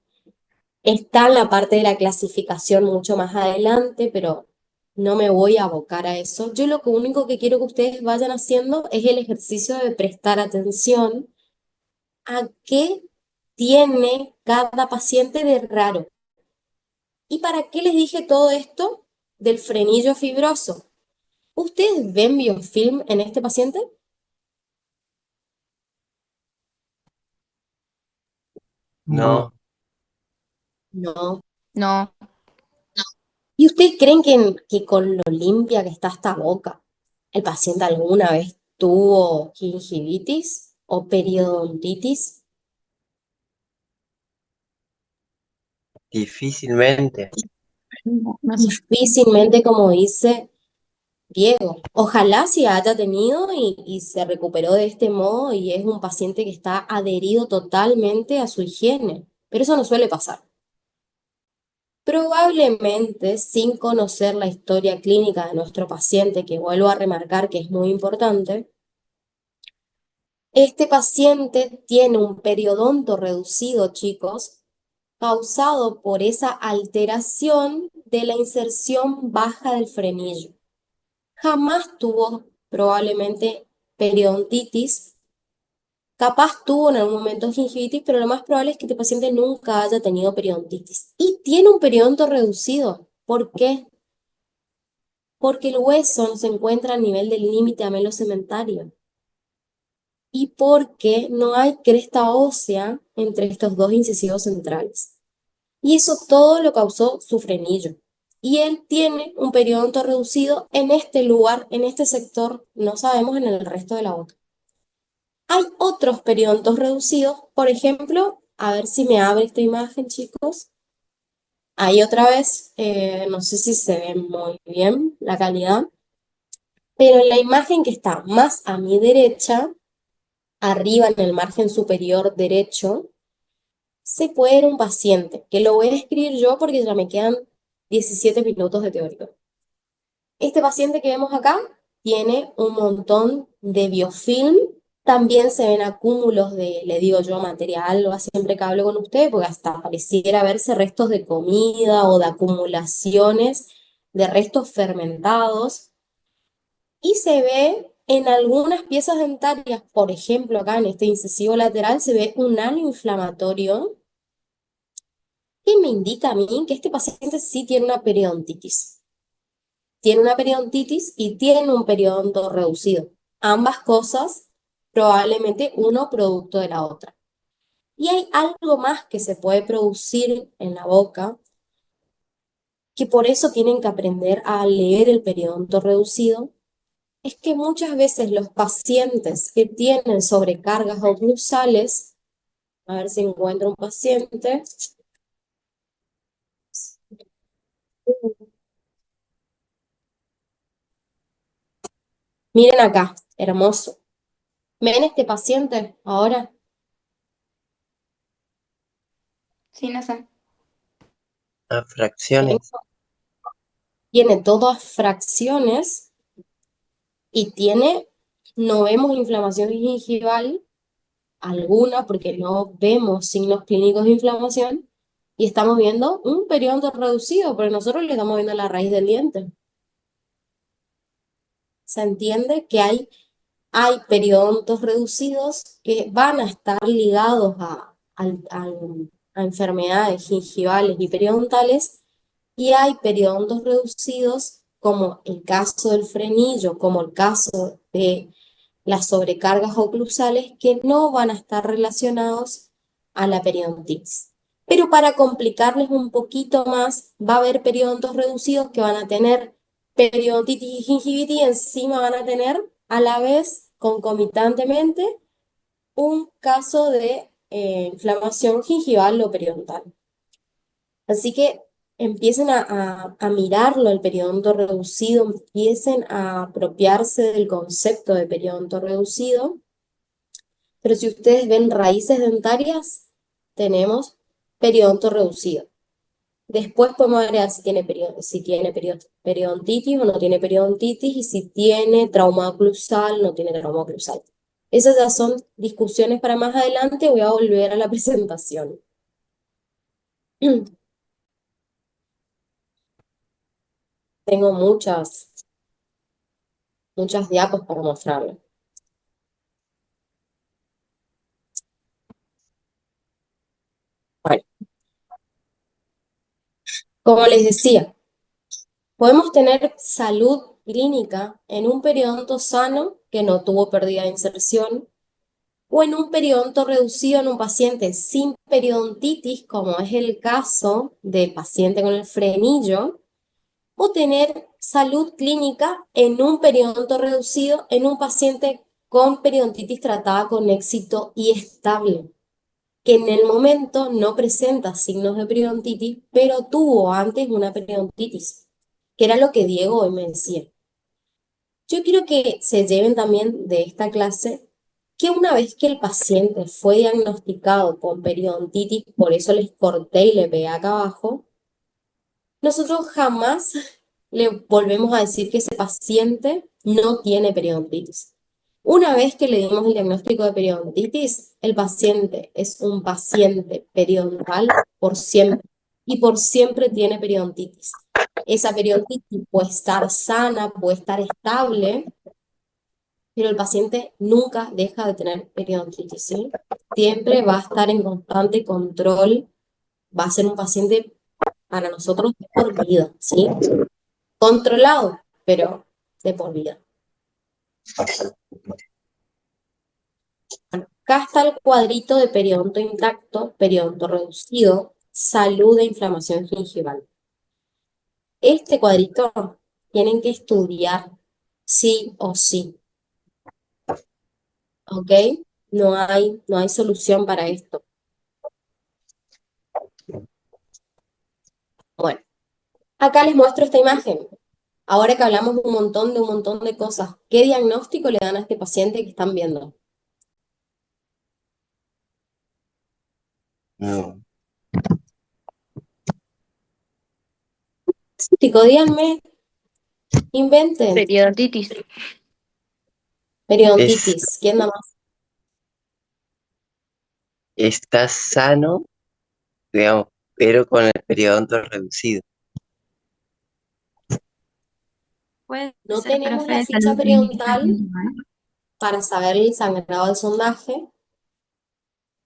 Está en la parte de la clasificación mucho más adelante, pero no me voy a abocar a eso. Yo lo único que quiero que ustedes vayan haciendo es el ejercicio de prestar atención a qué tiene cada paciente de raro. ¿Y para qué les dije todo esto del frenillo fibroso? ¿Ustedes ven biofilm en este paciente? No, No. No, ¿Y ustedes creen que con lo limpia que está esta boca, el paciente alguna vez tuvo gingivitis o periodontitis? difícilmente. no sé. Difícilmente, como dice Diego. Ojalá sí haya tenido y se recuperó de este modo y es un paciente que está adherido totalmente a su higiene, pero eso no suele pasar. Probablemente, sin conocer la historia clínica de nuestro paciente, que vuelvo a remarcar que es muy importante, este paciente tiene un periodonto reducido, chicos, causado por esa alteración de la inserción baja del frenillo. Jamás tuvo probablemente periodontitis, capaz tuvo en algún momento gingivitis, pero lo más probable es que este paciente nunca haya tenido periodontitis. Y tiene un periodonto reducido. ¿Por qué? Porque el hueso no se encuentra a nivel del límite amelocementario y porque no hay cresta ósea entre estos dos incisivos centrales. Y eso todo lo causó su frenillo. Y él tiene un periodonto reducido en este lugar, en este sector, no sabemos en el resto de la boca. Hay otros periodontos reducidos, por ejemplo, a ver si me abre esta imagen, chicos. Ahí otra vez, no sé si se ve muy bien la calidad, pero en la imagen que está más a mi derecha, arriba en el margen superior derecho, se puede ver un paciente, que lo voy a escribir yo porque ya me quedan 17 minutos de teórico. Este paciente que vemos acá tiene un montón de biofilm, también se ven acúmulos de, le digo yo, materia alba siempre que hablo con usted, porque hasta pareciera verse restos de comida o de acumulaciones de restos fermentados. Y se ve en algunas piezas dentarias, por ejemplo, acá en este incisivo lateral, se ve un ano inflamatorio que me indica a mí que este paciente sí tiene una periodontitis. Tiene una periodontitis y tiene un periodonto reducido. Ambas cosas, probablemente uno producto de la otra. Y hay algo más que se puede producir en la boca, que por eso tienen que aprender a leer el periodonto reducido, es que muchas veces los pacientes que tienen sobrecargas oclusales, a ver si encuentro un paciente, miren acá, hermoso. ¿Ven este paciente ahora? Sí, no sé. A fracciones. Tiene todas fracciones y tiene, no vemos inflamación gingival alguna porque no vemos signos clínicos de inflamación y estamos viendo un periodonto reducido, pero nosotros le estamos viendo la raíz del diente. Se entiende que hay periodontos reducidos que van a estar ligados a enfermedades gingivales y periodontales, y hay periodontos reducidos, como el caso del frenillo, como el caso de las sobrecargas oclusales, que no van a estar relacionados a la periodontitis. Pero para complicarles un poquito más, va a haber periodontos reducidos que van a tener periodontitis y gingivitis y encima van a tener a la vez, concomitantemente, un caso de inflamación gingival o periodontal. Así que empiecen a mirarlo, el periodonto reducido, empiecen a apropiarse del concepto de periodonto reducido. Pero si ustedes ven raíces dentarias, tenemos periodonto reducido. Después podemos agregar si tiene periodontitis o no tiene periodontitis y si tiene trauma oclusal o no tiene trauma oclusal. Esas ya son discusiones para más adelante. Voy a volver a la presentación. Tengo muchas diapos para mostrarles. Bueno, como les decía, podemos tener salud clínica en un periodonto sano que no tuvo pérdida de inserción, o en un periodonto reducido en un paciente sin periodontitis, como es el caso del paciente con el frenillo, o tener salud clínica en un periodonto reducido en un paciente con periodontitis tratada con éxito y estable, que en el momento no presenta signos de periodontitis, pero tuvo antes una periodontitis, que era lo que Diego hoy me decía. Yo quiero que se lleven también de esta clase que una vez que el paciente fue diagnosticado con periodontitis, por eso les corté y le pegué acá abajo, nosotros jamás le volvemos a decir que ese paciente no tiene periodontitis. Una vez que le dimos el diagnóstico de periodontitis, el paciente es un paciente periodontal por siempre y por siempre tiene periodontitis. Esa periodontitis puede estar sana, puede estar estable, pero el paciente nunca deja de tener periodontitis, ¿sí? Siempre va a estar en constante control, va a ser un paciente para nosotros de por vida, ¿sí? Controlado, pero de por vida. Bueno, acá está el cuadrito de periodonto intacto, periodonto reducido, salud e inflamación gingival. Este cuadrito tienen que estudiar sí o sí, ¿ok? No hay solución para esto. Bueno, acá les muestro esta imagen. Ahora que hablamos de un montón de cosas, ¿qué diagnóstico le dan a este paciente que están viendo? No, Chicos, díganme, inventen. Periodontitis. es Periodontitis, ¿quién da más? está sano, digamos, pero con el periodonto reducido. Puede No ser, tenemos la profe, ficha salud clínica periodontal gingival. para saber el sangrado del sondaje,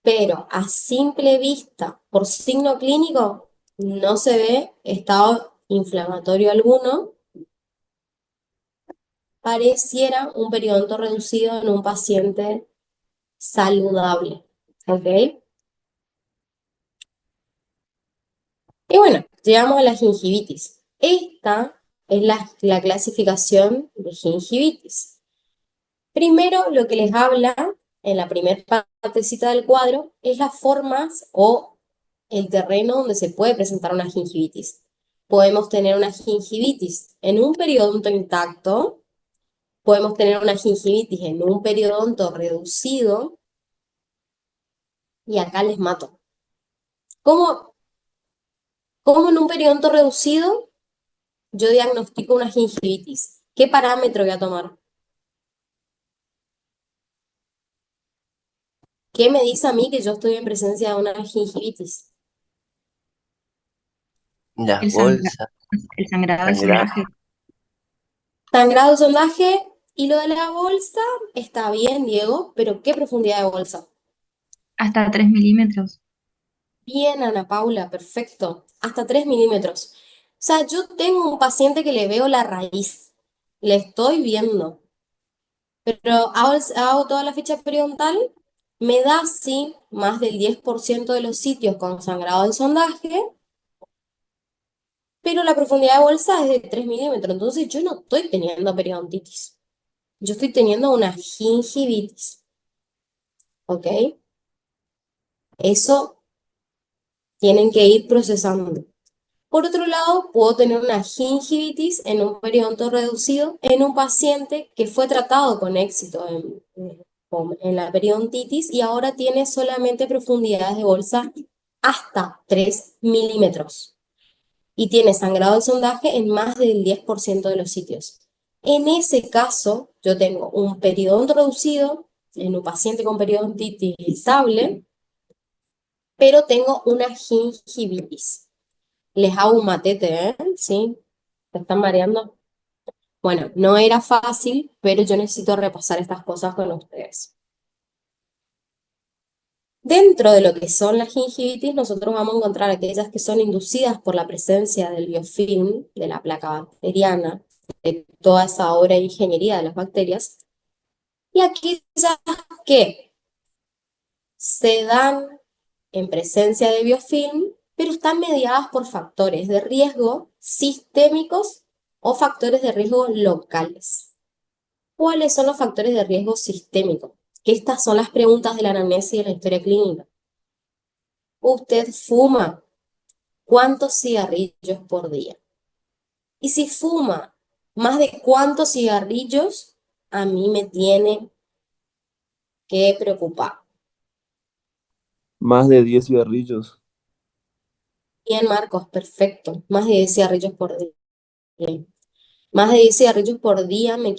pero a simple vista, por signo clínico, no se ve estado inflamatorio alguno. Pareciera un periodonto reducido en un paciente saludable, ¿ok? Y bueno, llegamos a la gingivitis. Esta es la clasificación de gingivitis. Primero, lo que les habla en la primera partecita del cuadro es las formas o el terreno donde se puede presentar una gingivitis. Podemos tener una gingivitis en un periodonto intacto, podemos tener una gingivitis en un periodonto reducido, y acá les mato. ¿Cómo en un periodonto reducido yo diagnostico una gingivitis? ¿Qué parámetro voy a tomar? ¿Qué me dice a mí que yo estoy en presencia de una gingivitis? Las El bolsas, sangrado del sangrar, sondaje. Sangrado de sondaje y lo de la bolsa está bien, Diego, pero ¿qué profundidad de bolsa? Hasta 3 milímetros. Bien, Ana Paula, perfecto. Hasta 3 milímetros. O sea, yo tengo un paciente que le veo la raíz, le estoy viendo, pero hago toda la ficha periodontal, me da, sí, más del 10% de los sitios con sangrado de sondaje, pero la profundidad de bolsa es de 3 milímetros, entonces yo no estoy teniendo periodontitis, yo estoy teniendo una gingivitis, ¿ok? Eso tienen que ir procesando. Por otro lado, puedo tener una gingivitis en un periodonto reducido en un paciente que fue tratado con éxito en la periodontitis y ahora tiene solamente profundidades de bolsa hasta 3 milímetros y tiene sangrado del sondaje en más del 10% de los sitios. En ese caso, yo tengo un periodonto reducido en un paciente con periodontitis estable, pero tengo una gingivitis. Les hago un matete, ¿eh? ¿Sí? ¿Te están mareando? Bueno, no era fácil, pero yo necesito repasar estas cosas con ustedes. Dentro de lo que son las gingivitis, nosotros vamos a encontrar aquellas que son inducidas por la presencia del biofilm, de la placa bacteriana, de toda esa obra de ingeniería de las bacterias, y aquellas que se dan en presencia de biofilm, pero están mediadas por factores de riesgo sistémicos o factores de riesgo locales. ¿Cuáles son los factores de riesgo sistémico? Que estas son las preguntas de la anamnesis y de la historia clínica. ¿Usted fuma? ¿Cuántos cigarrillos por día? Y si fuma más de cuántos cigarrillos, a mí me tiene que preocupar. Más de 10 cigarrillos. Bien, Marcos, perfecto. Más de 10 cigarrillos por día. Más de 10 cigarrillos por día me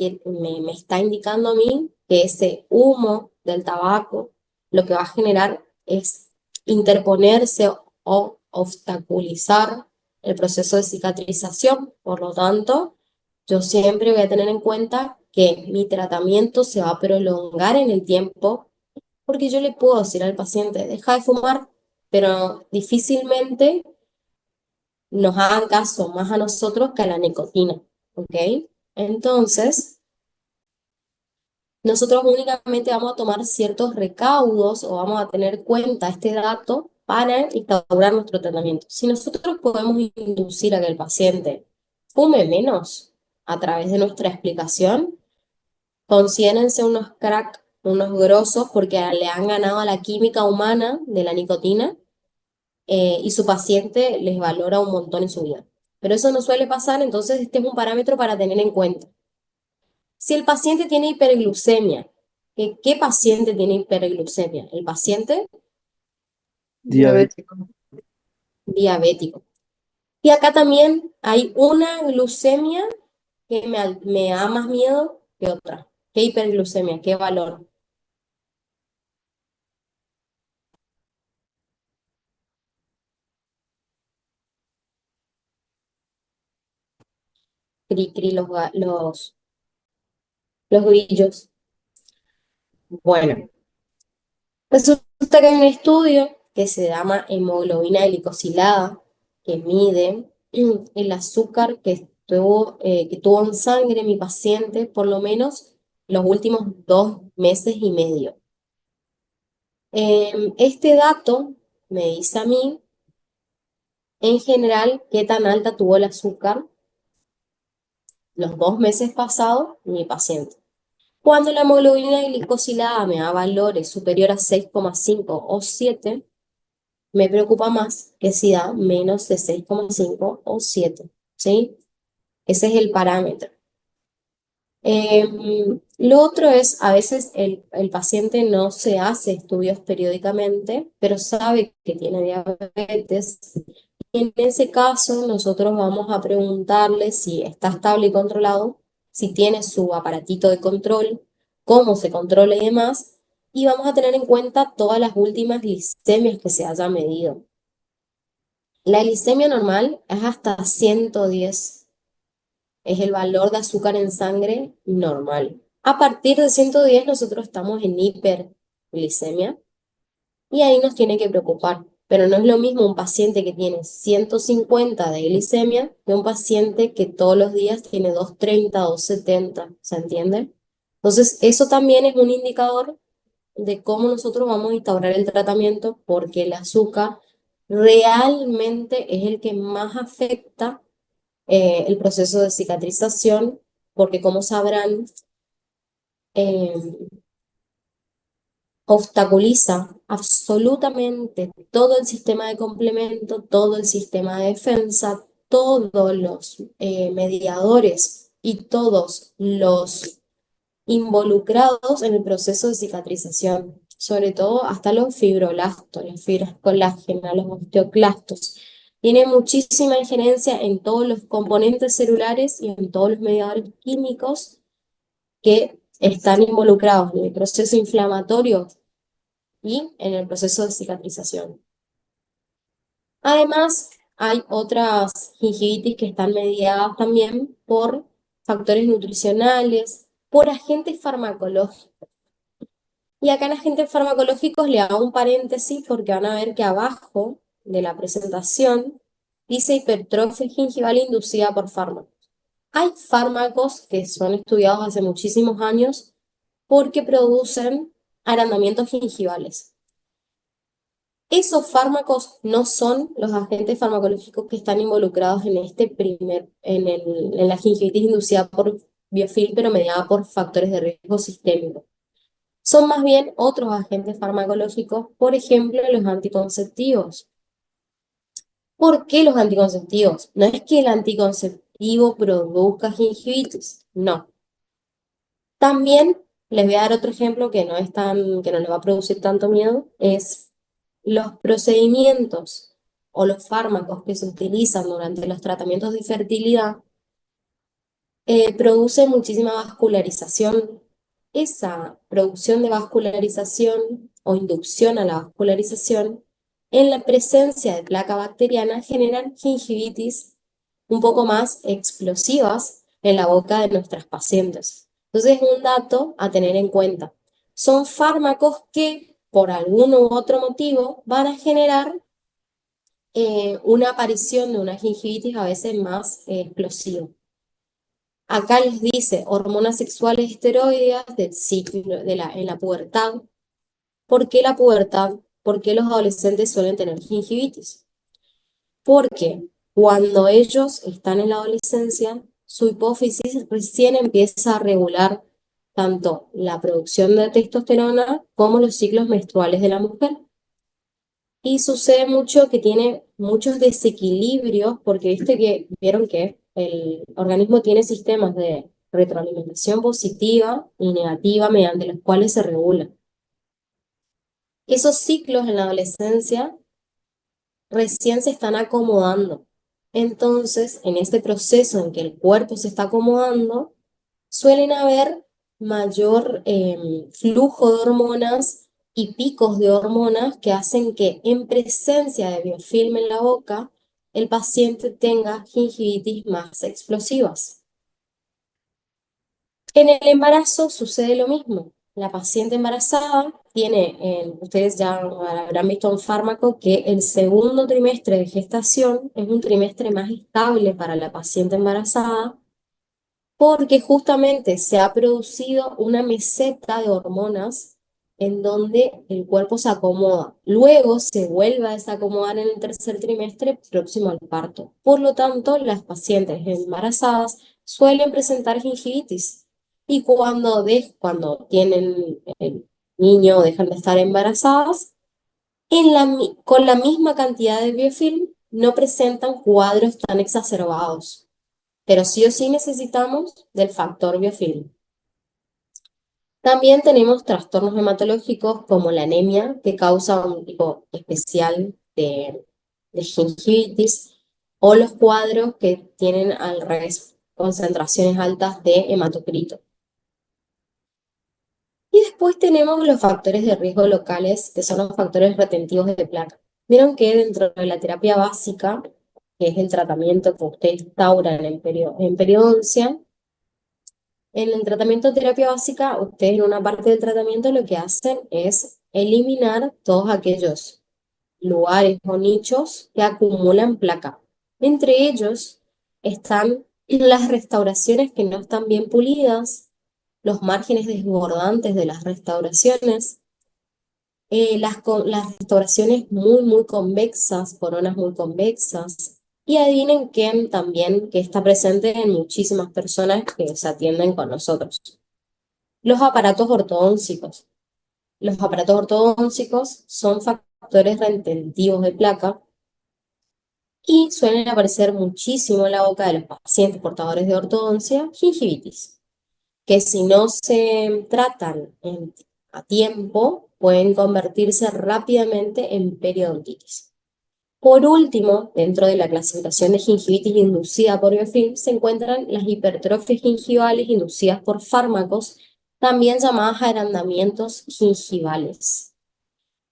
está indicando a mí que ese humo del tabaco lo que va a generar es interponerse o obstaculizar el proceso de cicatrización. Por lo tanto, yo siempre voy a tener en cuenta que mi tratamiento se va a prolongar en el tiempo porque yo le puedo decir al paciente, deja de fumar, pero difícilmente nos hagan caso más a nosotros que a la nicotina, ¿ok? Entonces, nosotros únicamente vamos a tomar ciertos recaudos o vamos a tener en cuenta este dato para instaurar nuestro tratamiento. Si nosotros podemos inducir a que el paciente fume menos a través de nuestra explicación, considérense unos crack, unos grosos, porque le han ganado a la química humana de la nicotina y su paciente les valora un montón en su vida. Pero eso no suele pasar, entonces este es un parámetro para tener en cuenta. Si el paciente tiene hiperglucemia, ¿qué paciente tiene hiperglucemia? El paciente Diabético. diabético. Y acá también hay una glucemia que me da más miedo que otra. ¿Qué hiperglucemia? ¿Qué valor? Cri, cri, los grillos. Bueno, resulta que hay un estudio que se llama hemoglobina glicosilada, que mide el azúcar que tuvo en sangre mi paciente por lo menos los últimos 2 meses y medio. Este dato me dice a mí, en general, qué tan alta tuvo el azúcar los 2 meses pasados mi paciente. Cuando la hemoglobina glicosilada me da valores superior a 6,5 o 7, me preocupa más que si da menos de 6,5 o 7, ¿sí? Ese es el parámetro. Lo otro es, a veces el paciente no se hace estudios periódicamente, pero sabe que tiene diabetes. Y en ese caso, nosotros vamos a preguntarle si está estable y controlado, si tiene su aparatito de control, cómo se controla y demás, y vamos a tener en cuenta todas las últimas glicemias que se hayan medido. La glicemia normal es hasta 110, es el valor de azúcar en sangre normal. A partir de 110 nosotros estamos en hiperglicemia y ahí nos tiene que preocupar. Pero no es lo mismo un paciente que tiene 150 de glicemia que un paciente que todos los días tiene 230, 270, ¿se entiende? Entonces, eso también es un indicador de cómo nosotros vamos a instaurar el tratamiento, porque el azúcar realmente es el que más afecta el proceso de cicatrización, porque como sabrán, eh, obstaculiza absolutamente todo el sistema de complemento, todo el sistema de defensa, todos los mediadores y todos los involucrados en el proceso de cicatrización, sobre todo hasta los fibroblastos, las fibras colágenas, los osteoclastos. Tiene muchísima injerencia en todos los componentes celulares y en todos los mediadores químicos que están involucrados en el proceso inflamatorio y en el proceso de cicatrización. Además, hay otras gingivitis que están mediadas también por factores nutricionales, por agentes farmacológicos. Y acá en agentes farmacológicos le hago un paréntesis porque van a ver que abajo de la presentación dice hipertrofia gingival inducida por fármacos. Hay fármacos que son estudiados hace muchísimos años porque producen agrandamientos gingivales. Esos fármacos no son los agentes farmacológicos que están involucrados en en la gingivitis inducida por biofilm, pero mediada por factores de riesgo sistémico. Son más bien otros agentes farmacológicos, por ejemplo, los anticonceptivos. ¿Por qué los anticonceptivos? No es que el anticonceptivo produzca gingivitis, no. También les voy a dar otro ejemplo que que no le va a producir tanto miedo, es los procedimientos o los fármacos que se utilizan durante los tratamientos de fertilidad producen muchísima vascularización. Esa producción de vascularización o inducción a la vascularización en la presencia de placa bacteriana generan gingivitis un poco más explosivas en la boca de nuestras pacientes. Entonces, un dato a tener en cuenta. Son fármacos que, por algún u otro motivo, van a generar una aparición de una gingivitis a veces más explosiva. Acá les dice hormonas sexuales esteroideas del ciclo en la pubertad. ¿Por qué la pubertad? ¿Por qué los adolescentes suelen tener gingivitis? Porque cuando ellos están en la adolescencia, su hipófisis recién empieza a regular tanto la producción de testosterona como los ciclos menstruales de la mujer. Y sucede mucho que tiene muchos desequilibrios, porque vieron que el organismo tiene sistemas de retroalimentación positiva y negativa mediante los cuales se regula. Esos ciclos en la adolescencia recién se están acomodando. Entonces, en este proceso en que el cuerpo se está acomodando, suelen haber mayor flujo de hormonas y picos de hormonas que hacen que en presencia de biofilm en la boca, el paciente tenga gingivitis más explosivas. En el embarazo sucede lo mismo. La paciente embarazada tiene, ustedes ya habrán visto un fármaco que el segundo trimestre de gestación es un trimestre más estable para la paciente embarazada porque justamente se ha producido una meseta de hormonas en donde el cuerpo se acomoda. Luego se vuelve a desacomodar en el tercer trimestre próximo al parto. Por lo tanto, las pacientes embarazadas suelen presentar gingivitis. Y cuando tienen el niño o dejan de estar embarazadas, con la misma cantidad de biofilm no presentan cuadros tan exacerbados. Pero sí o sí necesitamos del factor biofilm. También tenemos trastornos hematológicos como la anemia, que causa un tipo especial de gingivitis, o los cuadros que tienen al revés concentraciones altas de hematocrito. Y después tenemos los factores de riesgo locales, que son los factores retentivos de placa. Vieron que dentro de la terapia básica, que es el tratamiento que usted instaura en periodoncia, en el tratamiento de terapia básica, ustedes en una parte del tratamiento lo que hacen es eliminar todos aquellos lugares o nichos que acumulan placa. Entre ellos están las restauraciones que no están bien pulidas, los márgenes desbordantes de las restauraciones, las restauraciones muy convexas, coronas muy convexas. Y adivinen quién también que está presente en muchísimas personas que se atienden con nosotros. Los aparatos ortodóncicos. Los aparatos ortodóncicos son factores retentivos de placa y suelen aparecer muchísimo en la boca de los pacientes portadores de ortodoncia, gingivitis, que si no se tratan a tiempo, pueden convertirse rápidamente en periodontitis. Por último, dentro de la clasificación de gingivitis inducida por biofilm, se encuentran las hipertrofias gingivales inducidas por fármacos, también llamadas agrandamientos gingivales.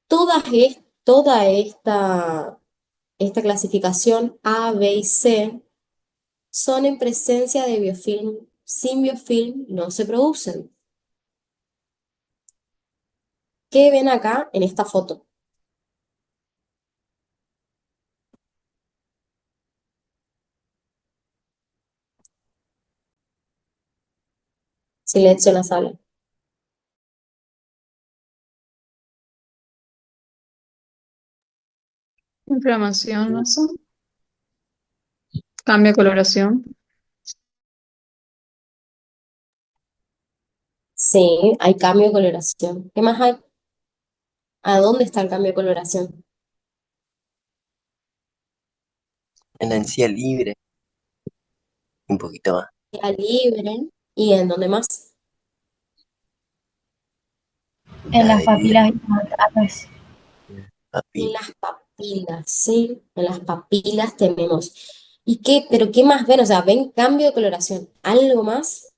Toda esta esta clasificación A, B y C son en presencia de biofilm. Sin biofilm no se producen. ¿Qué ven acá en esta foto? Silencio en la sala. Inflamación, no sé. Cambio de coloración. Sí, hay cambio de coloración. ¿Qué más hay? ¿A dónde está el cambio de coloración? En la encía libre, un poquito más. ¿A libre? ¿Y en dónde más? En La las adherida, papilas hipotálamos. En papi. las papilas, ¿sí? En las papilas tenemos. ¿Y qué? ¿Pero qué más ven? O sea, ¿ven cambio de coloración? ¿Algo más?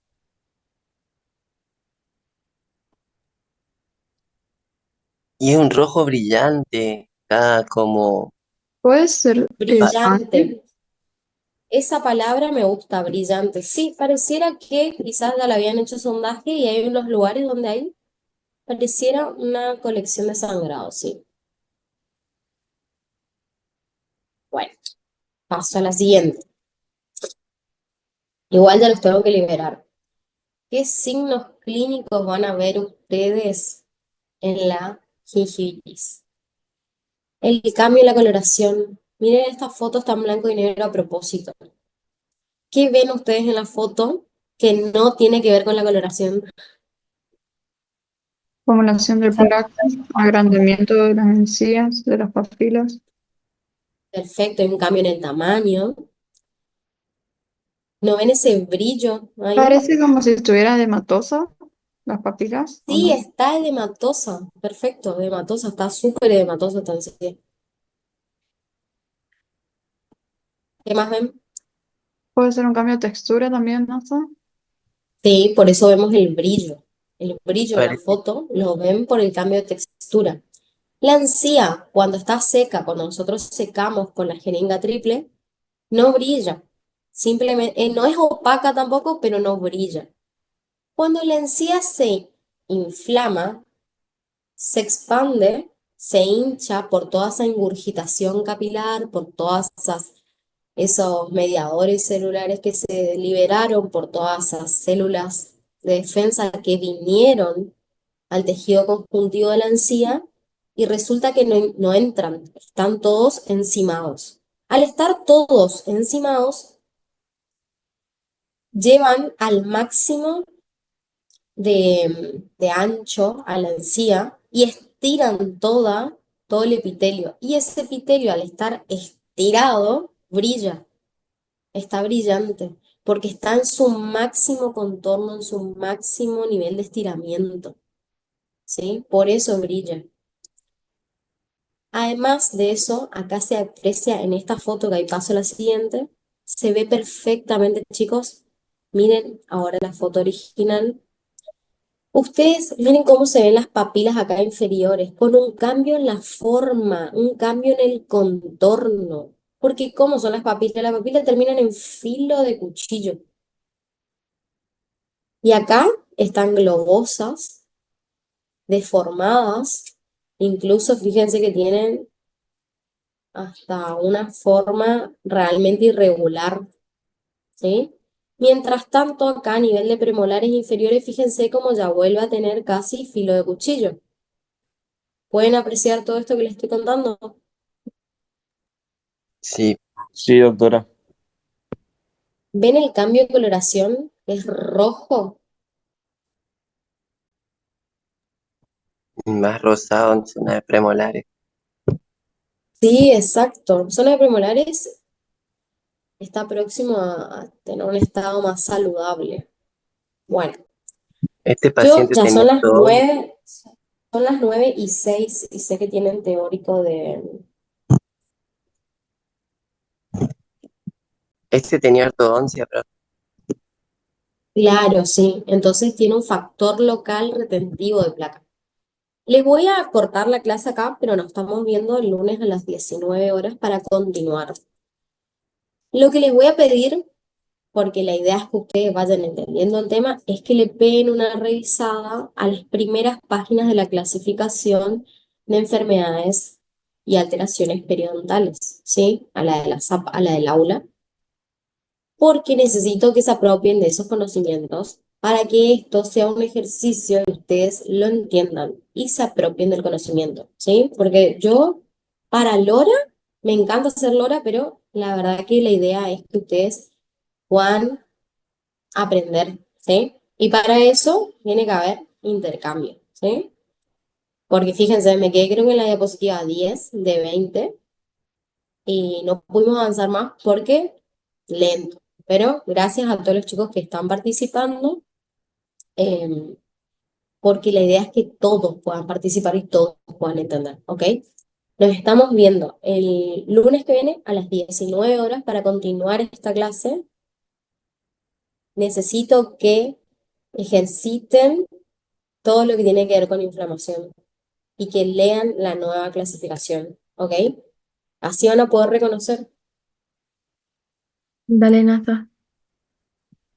Y es un rojo brillante, está como Puede ser sangre. Brillante. Esa palabra me gusta, brillante. Sí, pareciera que quizás ya le habían hecho sondaje y hay unos lugares donde hay, pareciera una colección de sangrado, sí. Bueno, paso a la siguiente. Igual ya los tengo que liberar. ¿Qué signos clínicos van a ver ustedes en la gingivitis? El cambio en la coloración. Miren, esta foto está en blanco y negro a propósito. ¿Qué ven ustedes en la foto que no tiene que ver con la coloración? Acumulación de placas, agrandamiento de las encías, de las papilas. Perfecto, hay un cambio en el tamaño. ¿No ven ese brillo ahí? Parece como si estuviera edematosa las papilas, ¿o Sí, no? está edematosa. Perfecto, edematosa, está súper edematosa entonces. ¿Qué más ven? Puede ser un cambio de textura también, ¿no sé? Sí, por eso vemos el brillo. El brillo en la parece, foto lo ven por el cambio de textura. La encía, cuando está seca, cuando nosotros secamos con la jeringa triple, no brilla. Simplemente, no es opaca tampoco, pero no brilla. Cuando la encía se inflama, se expande, se hincha por toda esa ingurgitación capilar, por todas esos mediadores celulares que se liberaron, por todas esas células de defensa que vinieron al tejido conjuntivo de la encía y resulta que no entran, están todos encimados. Al estar todos encimados, llevan al máximo de ancho a la encía y estiran todo el epitelio. Y ese epitelio al estar estirado, brilla, está brillante, porque está en su máximo contorno, en su máximo nivel de estiramiento, ¿sí? Por eso brilla. Además de eso, acá se aprecia en esta foto que ahí paso a la siguiente, se ve perfectamente, chicos. Miren ahora la foto original. Ustedes miren cómo se ven las papilas acá inferiores, con un cambio en la forma, un cambio en el contorno. Porque ¿cómo son las papilas? Las papilas terminan en filo de cuchillo. Y acá están globosas, deformadas, incluso fíjense que tienen hasta una forma realmente irregular, ¿sí? Mientras tanto, acá a nivel de premolares inferiores, fíjense cómo ya vuelve a tener casi filo de cuchillo. ¿Pueden apreciar todo esto que les estoy contando? sí, Sí, doctora. ¿Ven el cambio de coloración? Es rojo. más rosado en zona de premolares. Sí, exacto. Zona de premolares está próximo a tener un estado más saludable. Bueno, Este yo paciente ya tenía son las 9:06 y sé que tienen teórico de... este tenía ortodoncia, pero Claro, sí. Entonces tiene un factor local retentivo de placa. Les voy a cortar la clase acá, pero nos estamos viendo el lunes a las 19 horas para continuar. Lo que les voy a pedir, porque la idea es que ustedes vayan entendiendo el tema, es que le peguen una revisada a las primeras páginas de la clasificación de enfermedades y alteraciones periodontales, ¿sí? A la de la SAP, a la del aula, porque necesito que se apropien de esos conocimientos para que esto sea un ejercicio y ustedes lo entiendan y se apropien del conocimiento, ¿sí? Porque yo, para Lora, me encanta hacer Lora, pero la verdad que la idea es que ustedes puedan aprender, ¿sí? Y para eso tiene que haber intercambio, ¿sí? Porque fíjense, me quedé creo que en la diapositiva 10 de 20 y no pudimos avanzar más porque lento. Pero gracias a todos los chicos que están participando, em, porque la idea es que todos puedan participar y todos puedan entender, ¿ok? Nos estamos viendo el lunes que viene a las 19 horas para continuar esta clase. Necesito que ejerciten todo lo que tiene que ver con inflamación y que lean la nueva clasificación, ¿ok? Así van a poder reconocer. Dale, Nata.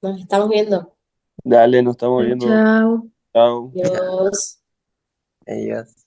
Nos estamos viendo. Dale, nos estamos viendo. Chao. Chao. Adiós. Ellos.